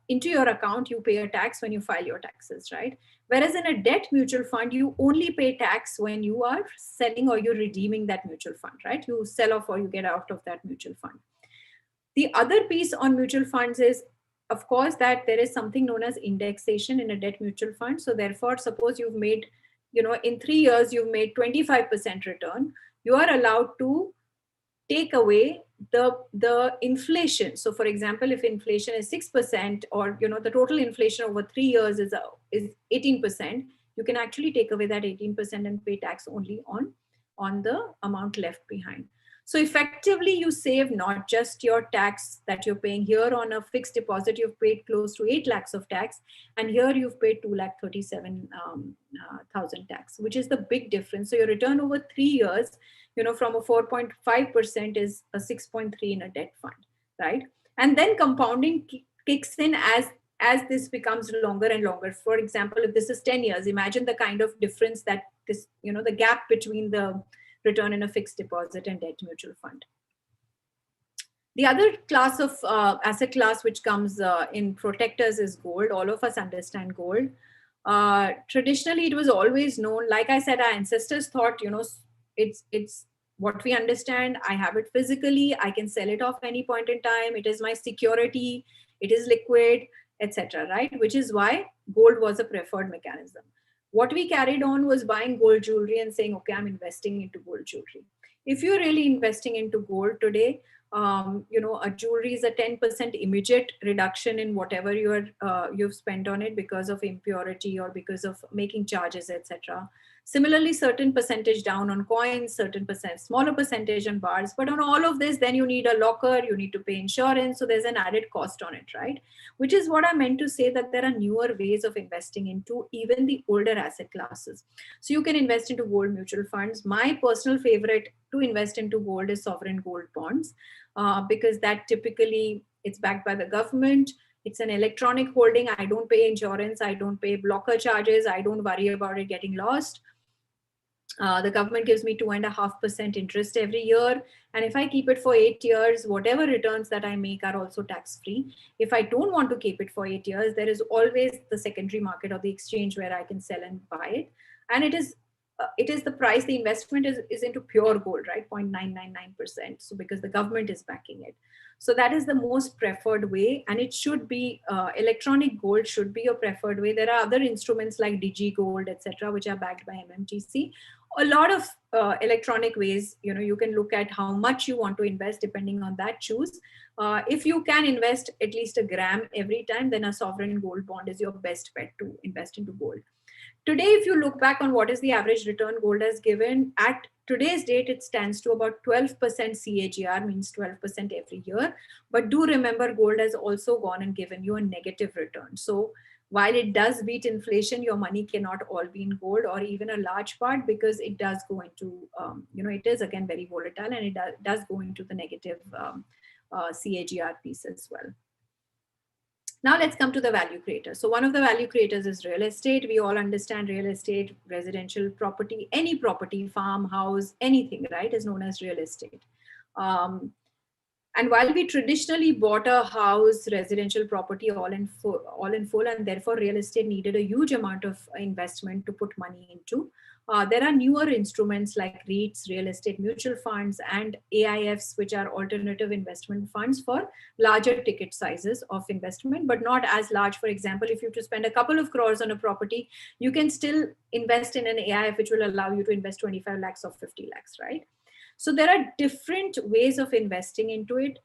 [SPEAKER 3] into your account, you pay a tax when you file your taxes, right? Whereas in a debt mutual fund, you only pay tax when you are selling or you're redeeming that mutual fund, right? You sell off or you get out of that mutual fund. The other piece on mutual funds is, of course, that there is something known as indexation in a debt mutual fund. So therefore, suppose you've made, in 3 years, you've made 25% return, you are allowed to take away the inflation. So for example, if inflation is 6%, or the total inflation over 3 years is 18%, you can actually take away that 18% and pay tax only on the amount left behind. So effectively, you save not just your tax that you're paying here on a fixed deposit, you've paid close to 8 lakhs of tax, and here you've paid 2,37,000 tax, which is the big difference. So your return over 3 years, from a 4.5% is a 6.3 in a debt fund, right? And then compounding kicks in as this becomes longer and longer. For example, if this is 10 years, imagine the kind of difference that this, the gap between the return in a fixed deposit and debt mutual fund. The other class of asset class which comes in protectors is gold. All of us understand gold. Traditionally, it was always known, like I said, our ancestors thought, it's what we understand. I have it physically. I can sell it off any point in time. It is my security. It is liquid, etc. Right? Which is why gold was a preferred mechanism. What we carried on was buying gold jewelry and saying, okay, I'm investing into gold jewelry. If you're really investing into gold today, a jewelry is a 10% immediate reduction in whatever you've spent on it because of impurity or because of making charges, etc. Similarly, certain percentage down on coins, certain smaller percentage on bars. But on all of this, then you need a locker, you need to pay insurance. So there's an added cost on it, right? Which is what I meant to say, that there are newer ways of investing into even the older asset classes. So you can invest into gold mutual funds. My personal favorite to invest into gold is sovereign gold bonds, because that typically it's backed by the government. It's an electronic holding. I don't pay insurance. I don't pay blocker charges. I don't worry about it getting lost. The government gives me 2.5% interest every year. And if I keep it for 8 years, whatever returns that I make are also tax-free. If I don't want to keep it for 8 years, there is always the secondary market or the exchange where I can sell and buy it. And it is the price, the investment is into pure gold, right? 0.999%. So because the government is backing it. So that is the most preferred way. And it should be, electronic gold should be your preferred way. There are other instruments like Digi Gold, etc., which are backed by MMTC. A lot of electronic ways, you can look at how much you want to invest. Depending on that, choose. If you can invest at least a gram every time, then a sovereign gold bond is your best bet to invest into gold. Today, if you look back on what is the average return gold has given, at today's date, it stands to about 12% CAGR, means 12% every year. But do remember, gold has also gone and given you a negative return. So while it does beat inflation, your money cannot all be in gold, or even a large part, because it does go into, it is again very volatile, and it does go into the negative CAGR piece as well. Now let's come to the value creators. So one of the value creators is real estate. We all understand real estate, residential property, any property, farm, house, anything, right, is known as real estate. And while we traditionally bought a house, residential property all in full, and therefore real estate needed a huge amount of investment to put money into, there are newer instruments like REITs, real estate mutual funds, and AIFs, which are alternative investment funds for larger ticket sizes of investment, but not as large. For example, if you have to spend a couple of crores on a property, you can still invest in an AIF, which will allow you to invest 25 lakhs or 50 lakhs, right? So there are different ways of investing into it.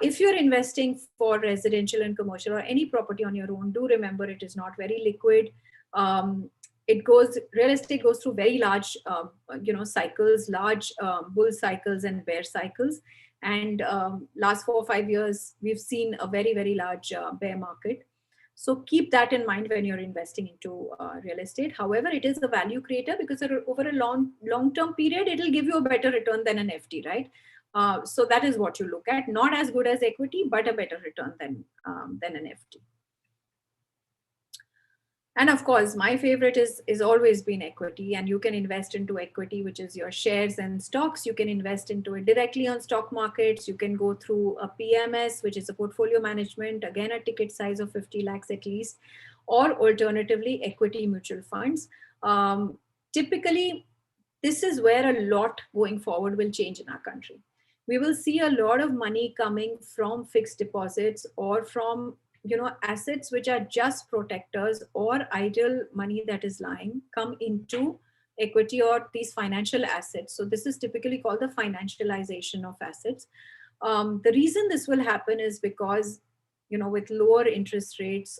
[SPEAKER 3] If you're investing for residential and commercial or any property on your own, do remember it is not very liquid. real estate goes through very large, cycles, large bull cycles and bear cycles. And last 4 or 5 years, we've seen a very, very large bear market. So keep that in mind when you're investing into real estate. However, it is a value creator because over a long-term period, it'll give you a better return than an FD, right? So that is what you look at. Not as good as equity, but a better return than an FD. And of course, my favorite is always been equity, and you can invest into equity, which is your shares and stocks. You can invest into it directly on stock markets. You can go through a PMS, which is a portfolio management, again, a ticket size of 50 lakhs at least, or alternatively, equity mutual funds. Typically, this is where a lot going forward will change in our country. We will see a lot of money coming from fixed deposits or from assets which are just protectors or idle money that is lying come into equity or these financial assets. So this is typically called the financialization of assets. The reason this will happen is because, with lower interest rates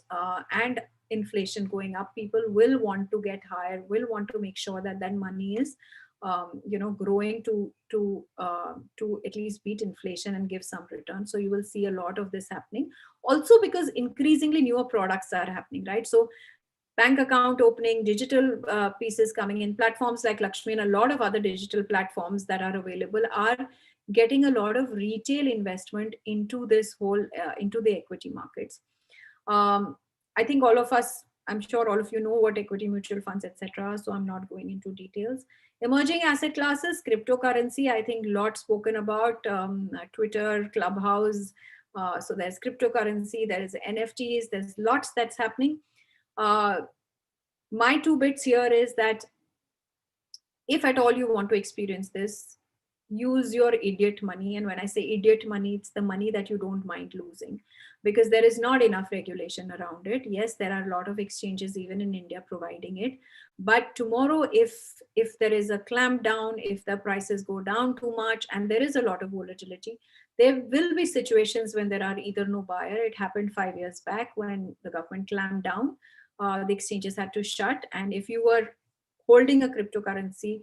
[SPEAKER 3] and inflation going up, people will want to get higher, will want to make sure that that money is growing to at least beat inflation and give some return. So you will see a lot of this happening. Also because increasingly newer products are happening, right? So bank account opening, digital pieces coming in, platforms like Lakshmi and a lot of other digital platforms that are available are getting a lot of retail investment into this whole, into the equity markets. I think all of us, I'm sure all of you know what equity mutual funds, etc. So I'm not going into details. Emerging asset classes, cryptocurrency, I think lot spoken about, Twitter, Clubhouse. So there's cryptocurrency, there is NFTs, there's lots that's happening. My 2 bits here is that if at all you want to experience this, use your idiot money. And when I say idiot money, it's the money that you don't mind losing, because there is not enough regulation around it. Yes, there are a lot of exchanges even in India providing it, but tomorrow if there is a clamp down, if the prices go down too much and there is a lot of volatility, there will be situations when there are either no buyer. It happened 5 years back when the government clamped down, the exchanges had to shut, and if you were holding a cryptocurrency,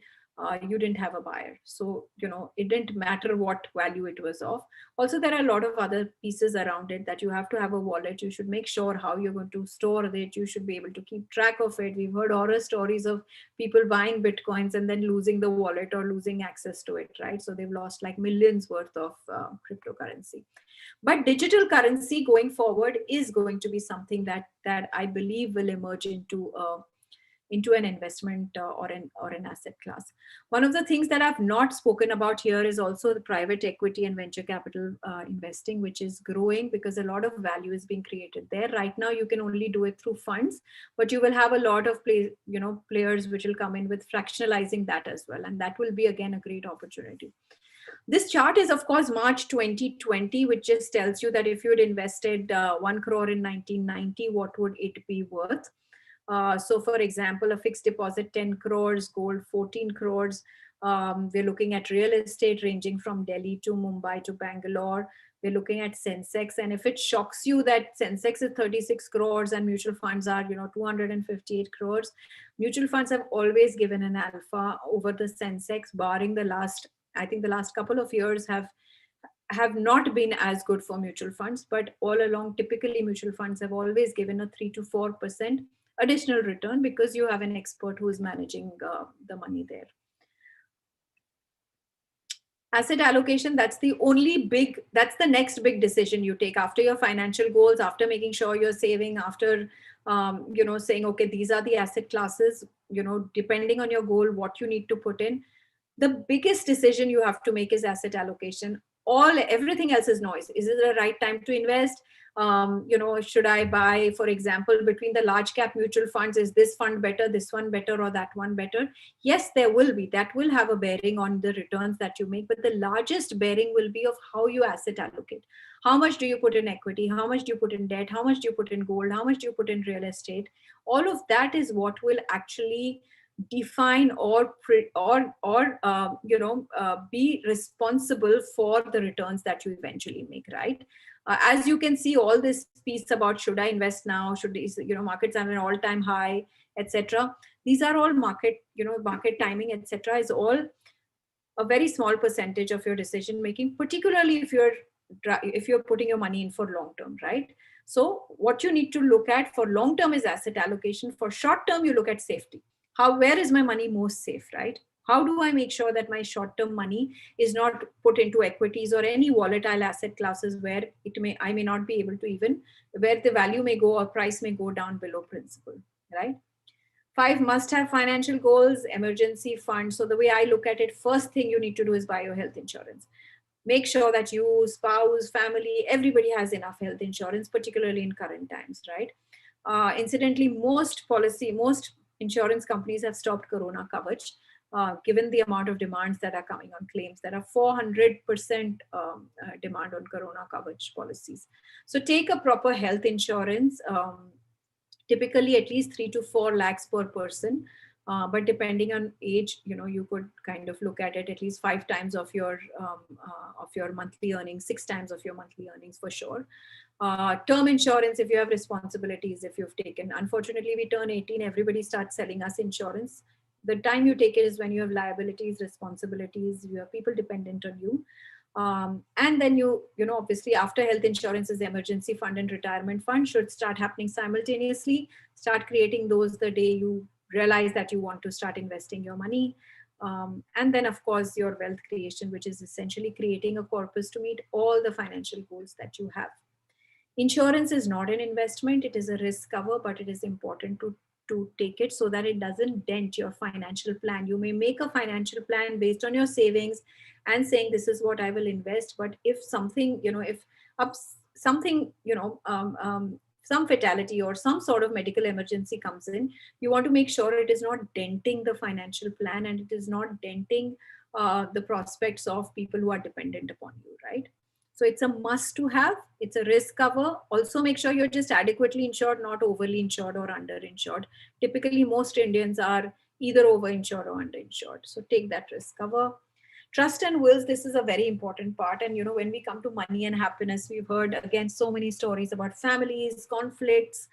[SPEAKER 3] you didn't have a buyer. So, it didn't matter what value it was of. Also, there are a lot of other pieces around it that you have to have a wallet. You should make sure how you're going to store it. You should be able to keep track of it. We've heard horror stories of people buying Bitcoins and then losing the wallet or losing access to it, right? So they've lost like millions worth of cryptocurrency. But digital currency going forward is going to be something that I believe will emerge into an investment or an asset class. One of the things that I've not spoken about here is also the private equity and venture capital investing, which is growing because a lot of value is being created there. Right now, you can only do it through funds, but you will have a lot of players which will come in with fractionalizing that as well. And that will be again a great opportunity. This chart is, of course, March 2020, which just tells you that if you had invested 1 crore in 1990, what would it be worth? So for example, a fixed deposit, 10 crores, gold, 14 crores. We're looking at real estate ranging from Delhi to Mumbai to Bangalore. We're looking at Sensex. And if it shocks you that Sensex is 36 crores and mutual funds are, 258 crores, mutual funds have always given an alpha over the Sensex, barring the last couple of years have not been as good for mutual funds, but all along, typically mutual funds have always given a 3 to 4% additional return because you have an expert who is managing the money there. Asset allocation, that's the next big decision you take after your financial goals, after making sure you're saving, after, saying, okay, these are the asset classes, depending on your goal, what you need to put in. The biggest decision you have to make is asset allocation. Everything else is noise. Is it the right time to invest? Should I buy, for example, between the large cap mutual funds, is this fund better, this one better, or that one better? Yes, there will be. That will have a bearing on the returns that you make, but the largest bearing will be of how you asset allocate. How much do you put in equity? How much do you put in debt? How much do you put in gold? How much do you put in real estate? All of that is what will actually define or be responsible for the returns that you eventually make, right? As you can see, all this piece about should I invest now, should these markets are at an all-time high, etc. These are all market, market timing, etc. is all a very small percentage of your decision making, particularly if you're putting your money in for long term, right? So what you need to look at for long term is asset allocation. For short term, you look at safety. Where is my money most safe, right? How do I make sure that my short term money is not put into equities or any volatile asset classes where I may not be able to, even where the value may go or price may go down below principal, right? 5 must have financial goals, emergency fund. So the way I look at it, first thing you need to do is buy your health insurance. Make sure that you, spouse, family, everybody has enough health insurance, particularly in current times, right? Incidentally, most insurance companies have stopped corona coverage, given the amount of demands that are coming on claims. There are 400% demand on corona coverage policies. So take a proper health insurance. Typically at least 3 to 4 lakhs per person, but depending on age, you could kind of look at it at least 5 times of your monthly earnings, 6 times of your monthly earnings for sure. Term insurance, if you have responsibilities, if you've taken, unfortunately we turn 18, everybody starts selling us insurance. The time you take it is when you have liabilities, responsibilities, you have people dependent on you. And then obviously after health insurance is emergency fund and retirement fund should start happening simultaneously. Start creating those the day you realize that you want to start investing your money. And then of course your wealth creation, which is essentially creating a corpus to meet all the financial goals that you have. Insurance is not an investment, it is a risk cover, but it is important to take it so that it doesn't dent your financial plan. You may make a financial plan based on your savings and saying this is what I will invest, but if something, some fatality or some sort of medical emergency comes in, you want to make sure it is not denting the financial plan and it is not denting the prospects of people who are dependent upon you, right? So it's a must to have. It's a risk cover. Also make sure you're just adequately insured, not overly insured or underinsured. Typically, most Indians are either overinsured or underinsured. So take that risk cover. Trust and wills, this is a very important part. And, when we come to money and happiness, we've heard, again, so many stories about families, conflicts.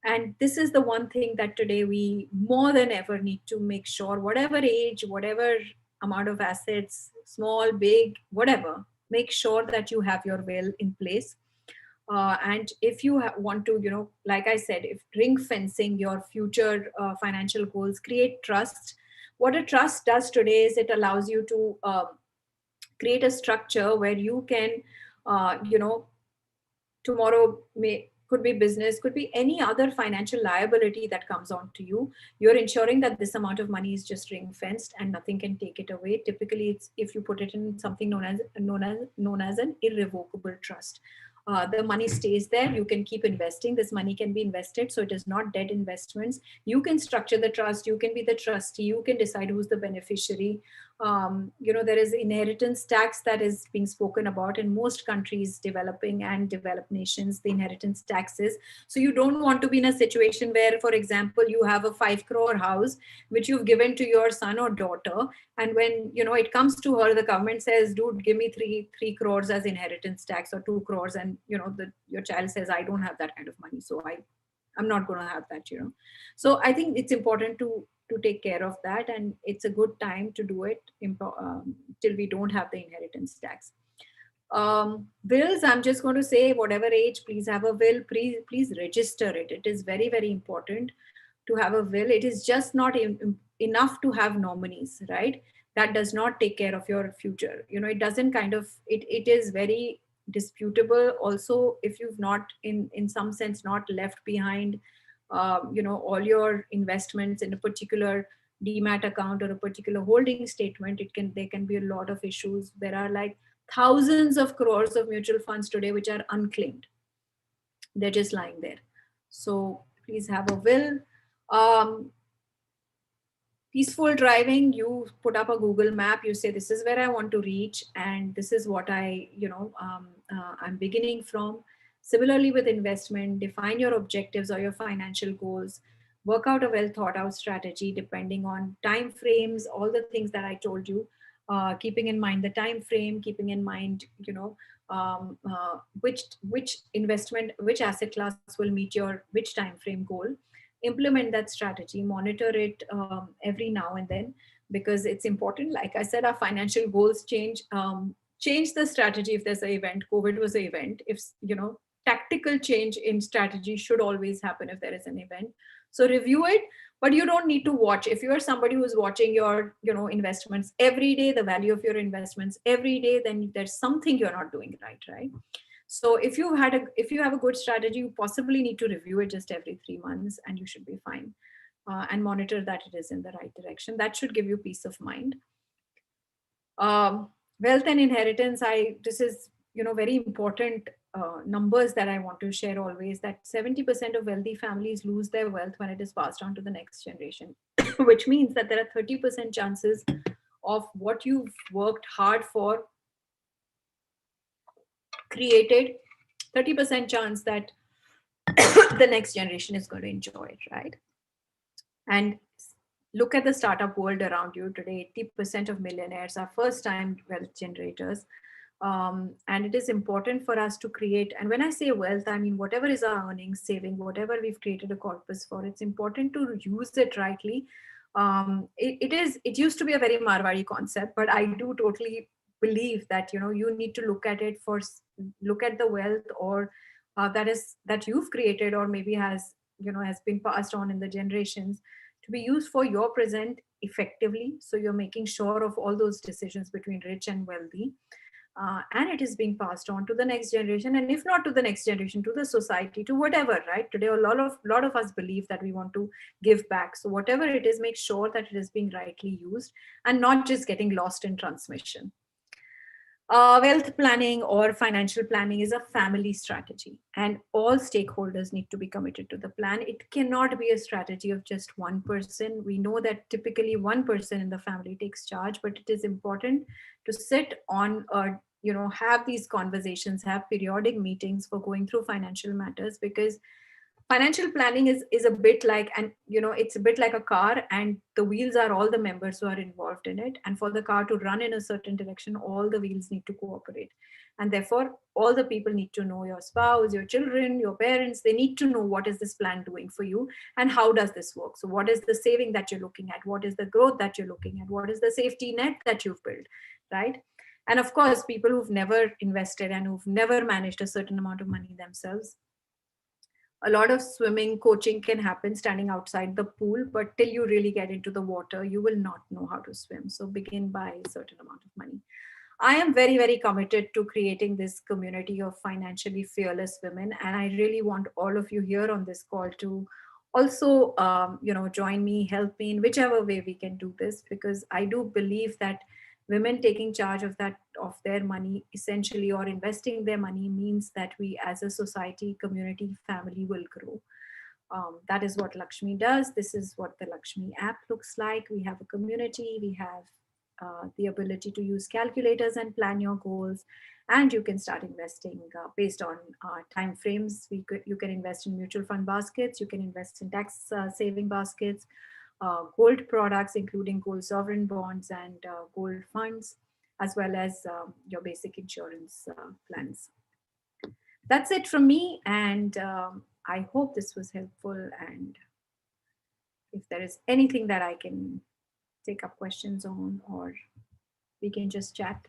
[SPEAKER 3] And this is the one thing that today we more than ever need to make sure, whatever age, whatever amount of assets, small, big, whatever, make sure that you have your will in place. And if you want to, like I said, if ring fencing your future financial goals, create trust. What a trust does today is it allows you to create a structure where you can, tomorrow could be business, could be any other financial liability that comes on to you. You're ensuring that this amount of money is just ring fenced and nothing can take it away. Typically, it's if you put it in something known as an irrevocable trust. The money stays there. You can keep investing. This money can be invested, so it is not dead investments. You can structure the trust. You can be the trustee. You can decide who's the beneficiary. There is inheritance tax that is being spoken about in most countries, developing and developed nations, the inheritance taxes. So you don't want to be in a situation where, for example, you have a 5 crore house which you've given to your son or daughter, and when it comes to her, the government says, dude, give me 3 crores as inheritance tax or 2 crores, and your child says, I don't have that kind of money, so I'm not going to have that. So I think it's important to take care of that, and it's a good time to do it till we don't have the inheritance tax. Wills, I'm just going to say, whatever age, please have a will. Please register it. It is very, very important to have a will. It is just not enough to have nominees, right? That does not take care of your future. It doesn't it is very disputable also if you've not in some sense not left behind all your investments in a particular demat account or a particular holding statement. There can be a lot of issues. There are like thousands of crores of mutual funds today which are unclaimed. They're just lying there. So please have a will. Peaceful driving, you put up a Google map, you say this is where I want to reach and this is what I'm beginning from. Similarly with investment, define your objectives or your financial goals, work out a well thought out strategy depending on time frames, all the things that I told you, keeping in mind the time frame, keeping in mind which investment, which asset class will meet your which time frame goal. implement that strategy, monitor it every now and then, because it's important. Like I said, our financial goals change. Change the strategy if there's an event. COVID was an event. If, tactical change in strategy should always happen if there is an event. So review it, but you don't need to watch. If you are somebody who's watching your, investments every day, the value of your investments every day, then there's something you're not doing right? So if you have a good strategy, you possibly need to review it just every 3 months, and you should be fine. And monitor that it is in the right direction. That should give you peace of mind. Wealth and inheritance, this is very important numbers that I want to share always, that 70% of wealthy families lose their wealth when it is passed on to the next generation, which means that there are 30% chances of what you've worked hard for, created, 30% chance that the next generation is going to enjoy it, right? And look at the startup world around you today. 80% of millionaires are first-time wealth generators. And it is important for us to create, and when I say wealth, I mean whatever is our earnings, saving, whatever we've created a corpus for, it's important to use it rightly. It used to be a very Marwadi concept, but I do totally believe that you need to look at it for, look at the wealth, or that you've created, or maybe has been passed on in the generations, to be used for your present effectively. So you're making sure of all those decisions between rich and wealthy. And it is being passed on to the next generation, and if not to the next generation, to the society, to whatever, right? Today, a lot of us believe that we want to give back. So whatever it is, make sure that it is being rightly used and not just getting lost in transmission. Wealth planning or financial planning is a family strategy, and all stakeholders need to be committed to the plan. It cannot be a strategy of just one person. We know that typically one person in the family takes charge, but it is important to sit on, have these conversations, have periodic meetings for going through financial matters, because financial planning is a bit like, and it's a bit like a car, and the wheels are all the members who are involved in it, and for the car to run in a certain direction, all the wheels need to cooperate, and therefore all the people need to know, your spouse, your children, your parents, they need to know what is this plan doing for you and how does this work. So what is the saving that you're looking at, what is the growth that you're looking at, what is the safety net that you've built, right? And of course, people who've never invested and who've never managed a certain amount of money themselves, a lot of swimming coaching can happen standing outside the pool, but till you really get into the water, you will not know how to swim. So begin by a certain amount of money. I am very, very committed to creating this community of financially fearless women. And I really want all of you here on this call to also, join me, help me in whichever way we can do this, because I do believe that women taking charge of their money essentially, or investing their money, means that we as a society, community, family will grow. That is what Lakshmi does. This is what the Lakshmi app looks like. We have a community, we have the ability to use calculators and plan your goals, and you can start investing based on time frames. You can invest in mutual fund baskets, you can invest in tax saving baskets, gold products, including gold sovereign bonds and gold funds, as well as your basic insurance plans. That's it from me, and I hope this was helpful. And if there is anything that I can take up questions on, or we can just chat.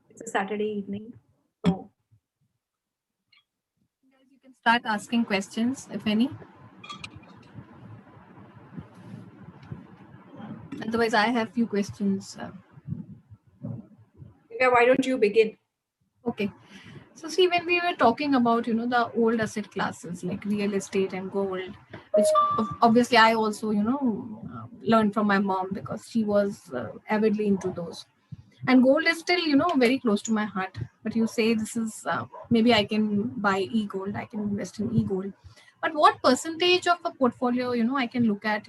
[SPEAKER 3] It's a Saturday evening, so
[SPEAKER 2] You can start asking questions, if any. Otherwise, I have few questions.
[SPEAKER 3] yeah, why don't you begin?
[SPEAKER 2] Okay. So see, when we were talking about, the old asset classes like real estate and gold, which obviously I also, learned from my mom, because she was avidly into those. And gold is still, very close to my heart. But you say this is, maybe I can buy e-gold, I can invest in e-gold. But what percentage of a portfolio, I can look at,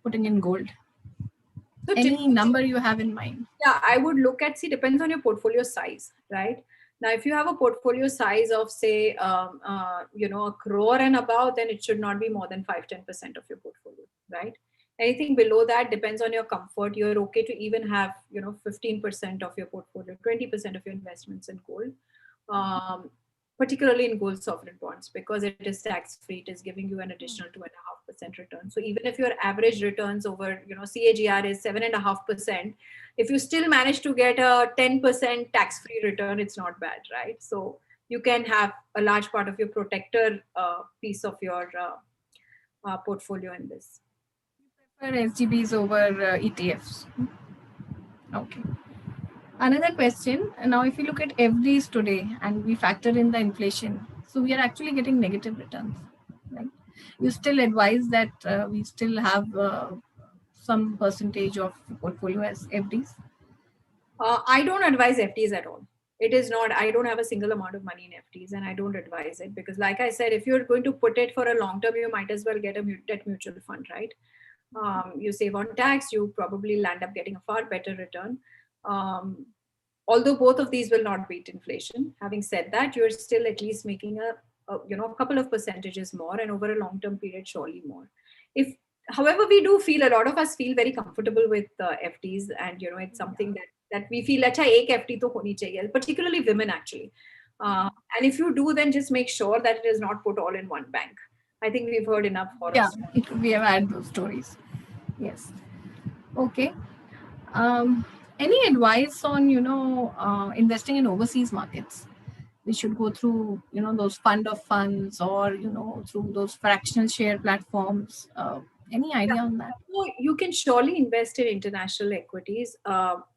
[SPEAKER 2] putting in gold?
[SPEAKER 3] So
[SPEAKER 2] Any number you have in mind?
[SPEAKER 3] Yeah, I would look at, depends on your portfolio size, right? Now, if you have a portfolio size of, say, a crore and above, then it should not be more than 5-10% of your portfolio, right? Anything below that depends on your comfort. You're okay to even have, 15% of your portfolio, 20% of your investments in gold. particularly in gold sovereign bonds, because it is tax free. It is giving you an additional 2.5% return. So even if your average returns over, CAGR is 7.5%, if you still manage to get a 10% tax free return, it's not bad, right? So you can have a large part of your protector piece of your portfolio in this.
[SPEAKER 2] Prefer SGBs over ETFs. Okay. Another question. Now, if you look at FDs today and we factor in the inflation, so we are actually getting negative returns. Right? You still advise that we still have some percentage of portfolio as FDs?
[SPEAKER 3] I don't advise FDs at all. It is not, I don't have a single amount of money in FDs, and I don't advise it because, like I said, if you're going to put it for a long term, you might as well get a debt mutual fund, right? You save on tax, you probably land up getting a far better return. Although both of these will not beat inflation. Having said that, you're still at least making a couple of percentages more, and over a long term period, surely more. However, we do feel, a lot of us feel very comfortable with FDs, and it's something that we feel acha ek FD to honi chahiye, particularly women actually. And if you do, then just make sure that it is not put all in one bank. I think we've heard enough for us.
[SPEAKER 2] Yeah, we have had those stories. Yes. Okay. Any advice on investing in overseas markets? We should go through those fund of funds, or through those fractional share platforms. Any idea on that?
[SPEAKER 3] So you can surely invest in international equities. From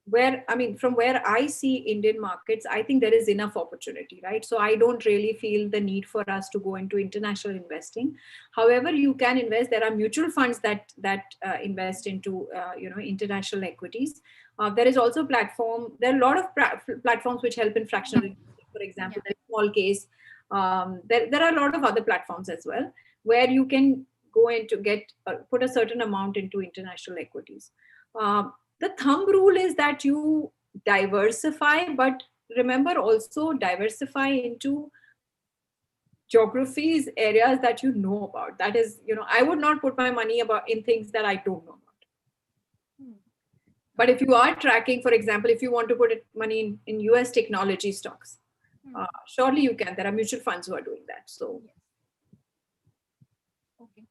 [SPEAKER 3] where I see Indian markets, I think there is enough opportunity, right? So I don't really feel the need for us to go into international investing. However, you can invest. There are mutual funds that invest into international equities. There is also platform. There are a lot of platforms which help in fractional. For example, there's small case. There are a lot of other platforms as well where you can go in to put a certain amount into international equities. The thumb rule is that you diversify, but remember also diversify into geographies, areas that you know about. That is, I would not put my money in things that I don't know about. But if you are tracking, for example, if you want to put money in US technology stocks, surely you can. There are mutual funds who are doing that. So.
[SPEAKER 2] Okay.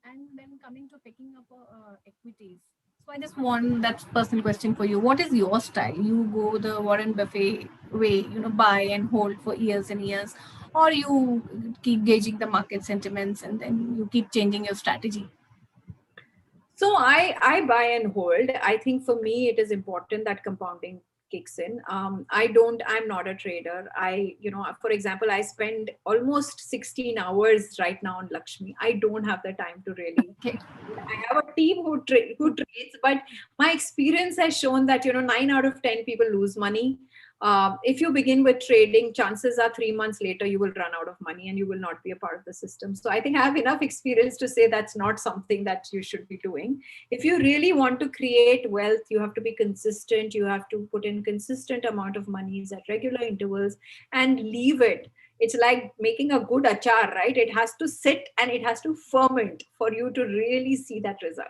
[SPEAKER 2] And then coming to picking up equities. So I just want that personal question for you. What is your style? You go the Warren Buffett way, buy and hold for years and years, or you keep gauging the market sentiments and then you keep changing your strategy?
[SPEAKER 3] So I buy and hold. I think for me, it is important that compounding kicks in. I'm not a trader. For example, I spend almost 16 hours right now on Lakshmi. I don't have the time to really.
[SPEAKER 2] Okay.
[SPEAKER 3] I have a team who trades, but my experience has shown that 9 out of 10 people lose money. If you begin with trading, chances are 3 months later you will run out of money and you will not be a part of the system. So I think I have enough experience to say that's not something that you should be doing. If you really want to create wealth, you have to be consistent. You have to put in consistent amount of monies at regular intervals and leave it. It's like making a good achar, right? It has to sit and it has to ferment for you to really see that result.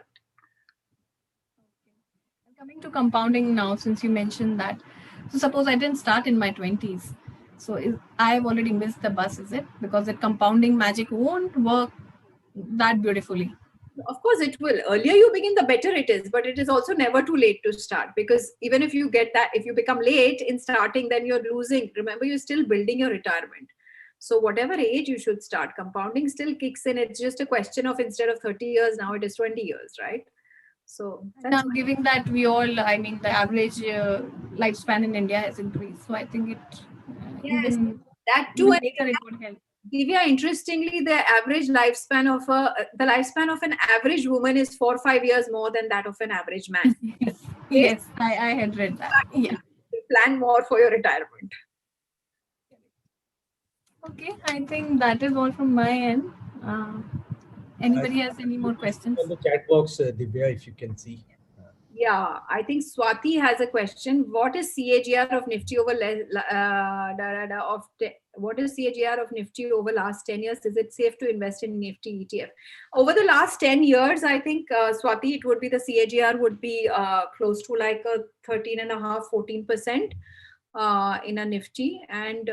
[SPEAKER 2] Okay. Coming to compounding now, since you mentioned that. So suppose I didn't start in my 20s. So I've already missed the bus, is it? Because the compounding magic won't work that beautifully.
[SPEAKER 3] Of course it will. Earlier you begin, the better it is, but it is also never too late to start, because even if you become late in starting, then you're losing. Remember, you're still building your retirement. So whatever age you should start, compounding still kicks in. It's just a question of, instead of 30 years, now it is 20 years, right? So
[SPEAKER 2] now, given that the average lifespan in India has increased, so I think it
[SPEAKER 3] that too.
[SPEAKER 2] Later it would help.
[SPEAKER 3] Divya, interestingly, the lifespan of an average woman is 4 or 5 years more than that of an average man.
[SPEAKER 2] Yes, I had read that. Yeah.
[SPEAKER 3] Plan more for your retirement.
[SPEAKER 2] Okay, I think that is all from my end. Anybody has any more questions?
[SPEAKER 1] On the chat box, Divya, if you can see.
[SPEAKER 3] Yeah, I think Swati has a question. What is CAGR of Nifty over what is CAGR of Nifty over last 10 years? Is it safe to invest in Nifty ETF? Over the last 10 years, I think, Swati, it would be the CAGR would be close to like a 13.5%, 14%. in a Nifty. And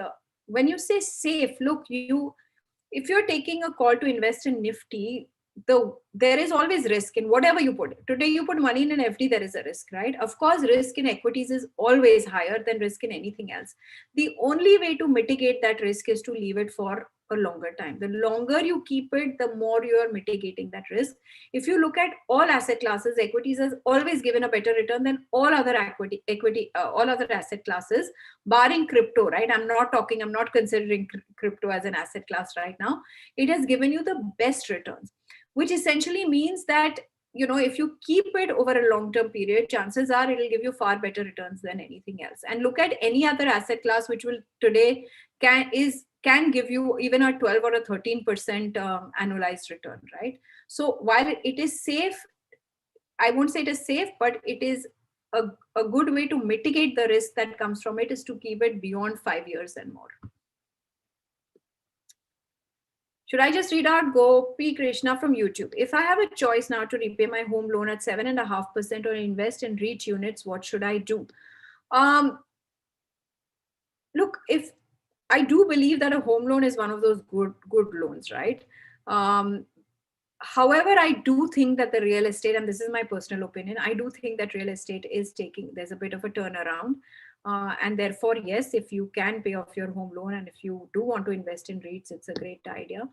[SPEAKER 3] when you say safe, look, if you're taking a call to invest in Nifty, there is always risk in whatever you put. Today you put money in an FD, there is a risk, right? Of course, risk in equities is always higher than risk in anything else. The only way to mitigate that risk is to leave it for a longer time. The longer you keep it, the more you are mitigating that risk. If you look at all asset classes, equities has always given a better return than all other all other asset classes, barring crypto, right? I'm not considering crypto as an asset class right now. It has given you the best returns, which essentially means that, if you keep it over a long term period, chances are it'll give you far better returns than anything else. And look at any other asset class which will today can give you even a 12 or a 13% annualized return, right? So while it is safe, I won't say it is safe, but it is a good way to mitigate the risk that comes from it, is to keep it beyond 5 years and more. Should I just read out Gopi Krishna from YouTube? If I have a choice now to repay my home loan at 7.5% or invest in REIT units, what should I do? Look, if I do believe that a home loan is one of those good loans, right? However, I do think that the real estate, and this is my personal opinion, I do think that real estate there's a bit of a turnaround. And therefore, yes, if you can pay off your home loan and if you do want to invest in REITs, it's a great idea.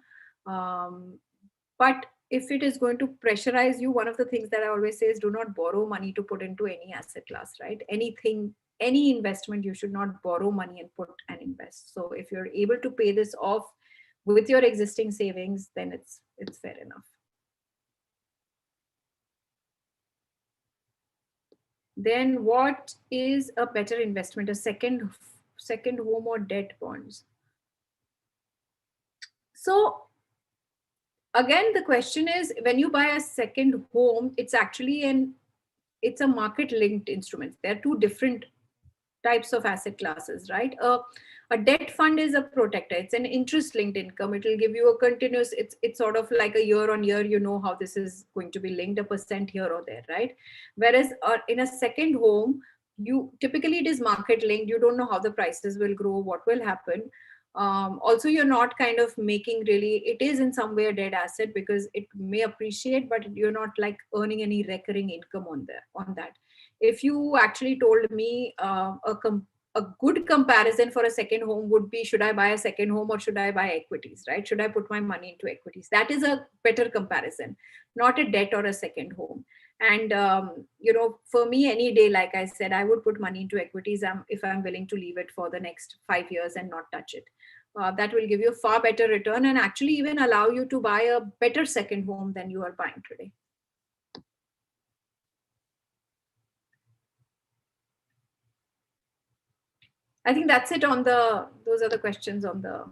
[SPEAKER 3] But if it is going to pressurize you, one of the things that I always say is do not borrow money to put into any asset class, right? Any investment, you should not borrow money and put and invest. So if you're able to pay this off with your existing savings, then it's fair enough. Then what is a better investment, a second home or debt bonds? So again, the question is, when you buy a second home, it's actually it's a market linked instrument. There are two different types of asset classes, right? A debt fund is a protector. It's an interest linked income. It will give you a continuous, it's sort of like a year on year, you know how this is going to be linked, a percent here or there, right? Whereas in a second home, typically it is market linked. You don't know how the prices will grow, what will happen. Also, you're not kind of making really, it is in some way a dead asset because it may appreciate, but you're not like earning any recurring income on that. If you actually told me a good comparison for a second home would be, should I buy a second home or should I buy equities, right? Should I put my money into equities? That is a better comparison, not a debt or a second home. And, for me, any day, like I said, I would put money into equities if I'm willing to leave it for the next 5 years and not touch it. That will give you a far better return and actually even allow you to buy a better second home than you are buying today. I think that's it those are the questions on the.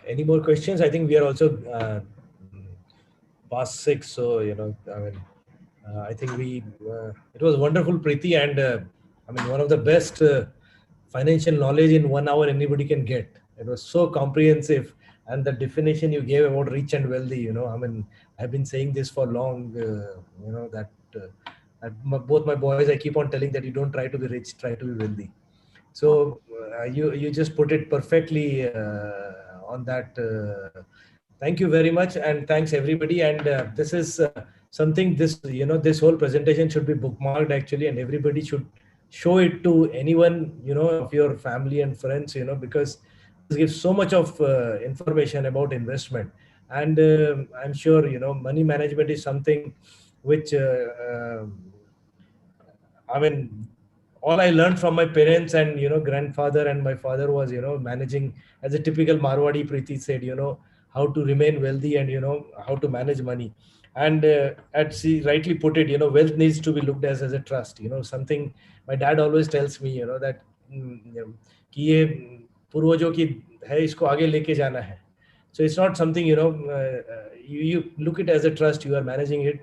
[SPEAKER 1] Any more questions? I think we are also past 6. So, I think it was wonderful, Priti. And one of the best financial knowledge in 1 hour anybody can get. It was so comprehensive. And the definition you gave about rich and wealthy, I've been saying this for long, both my boys, I keep on telling that you don't try to be rich, try to be wealthy. So you just put it perfectly on that. Thank you very much, and thanks everybody. And this is something, this whole presentation should be bookmarked actually, and everybody should show it to anyone of your family and friends, because this gives so much of information about investment. And I'm sure money management is something which all I learned from my parents and grandfather and my father was managing as a typical Marwadi. Priti said how to remain wealthy and how to manage money. And as she rightly put it, wealth needs to be looked as a trust. Something my dad always tells me that कि ये पूर्वजों की है, इसको आगे लेके जाना है. So it's not something you look it as a trust, you are managing it.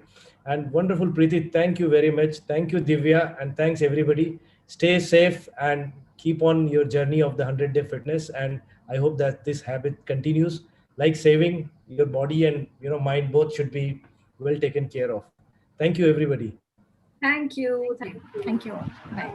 [SPEAKER 1] And wonderful, Priti. Thank you very much. Thank you, Divya. And thanks, everybody. Stay safe and keep on your journey of the 100-day fitness. And I hope that this habit continues. Like saving, your body and mind both should be well taken care of. Thank you, everybody.
[SPEAKER 3] Thank you. Thank you.
[SPEAKER 2] Thank you all. Bye.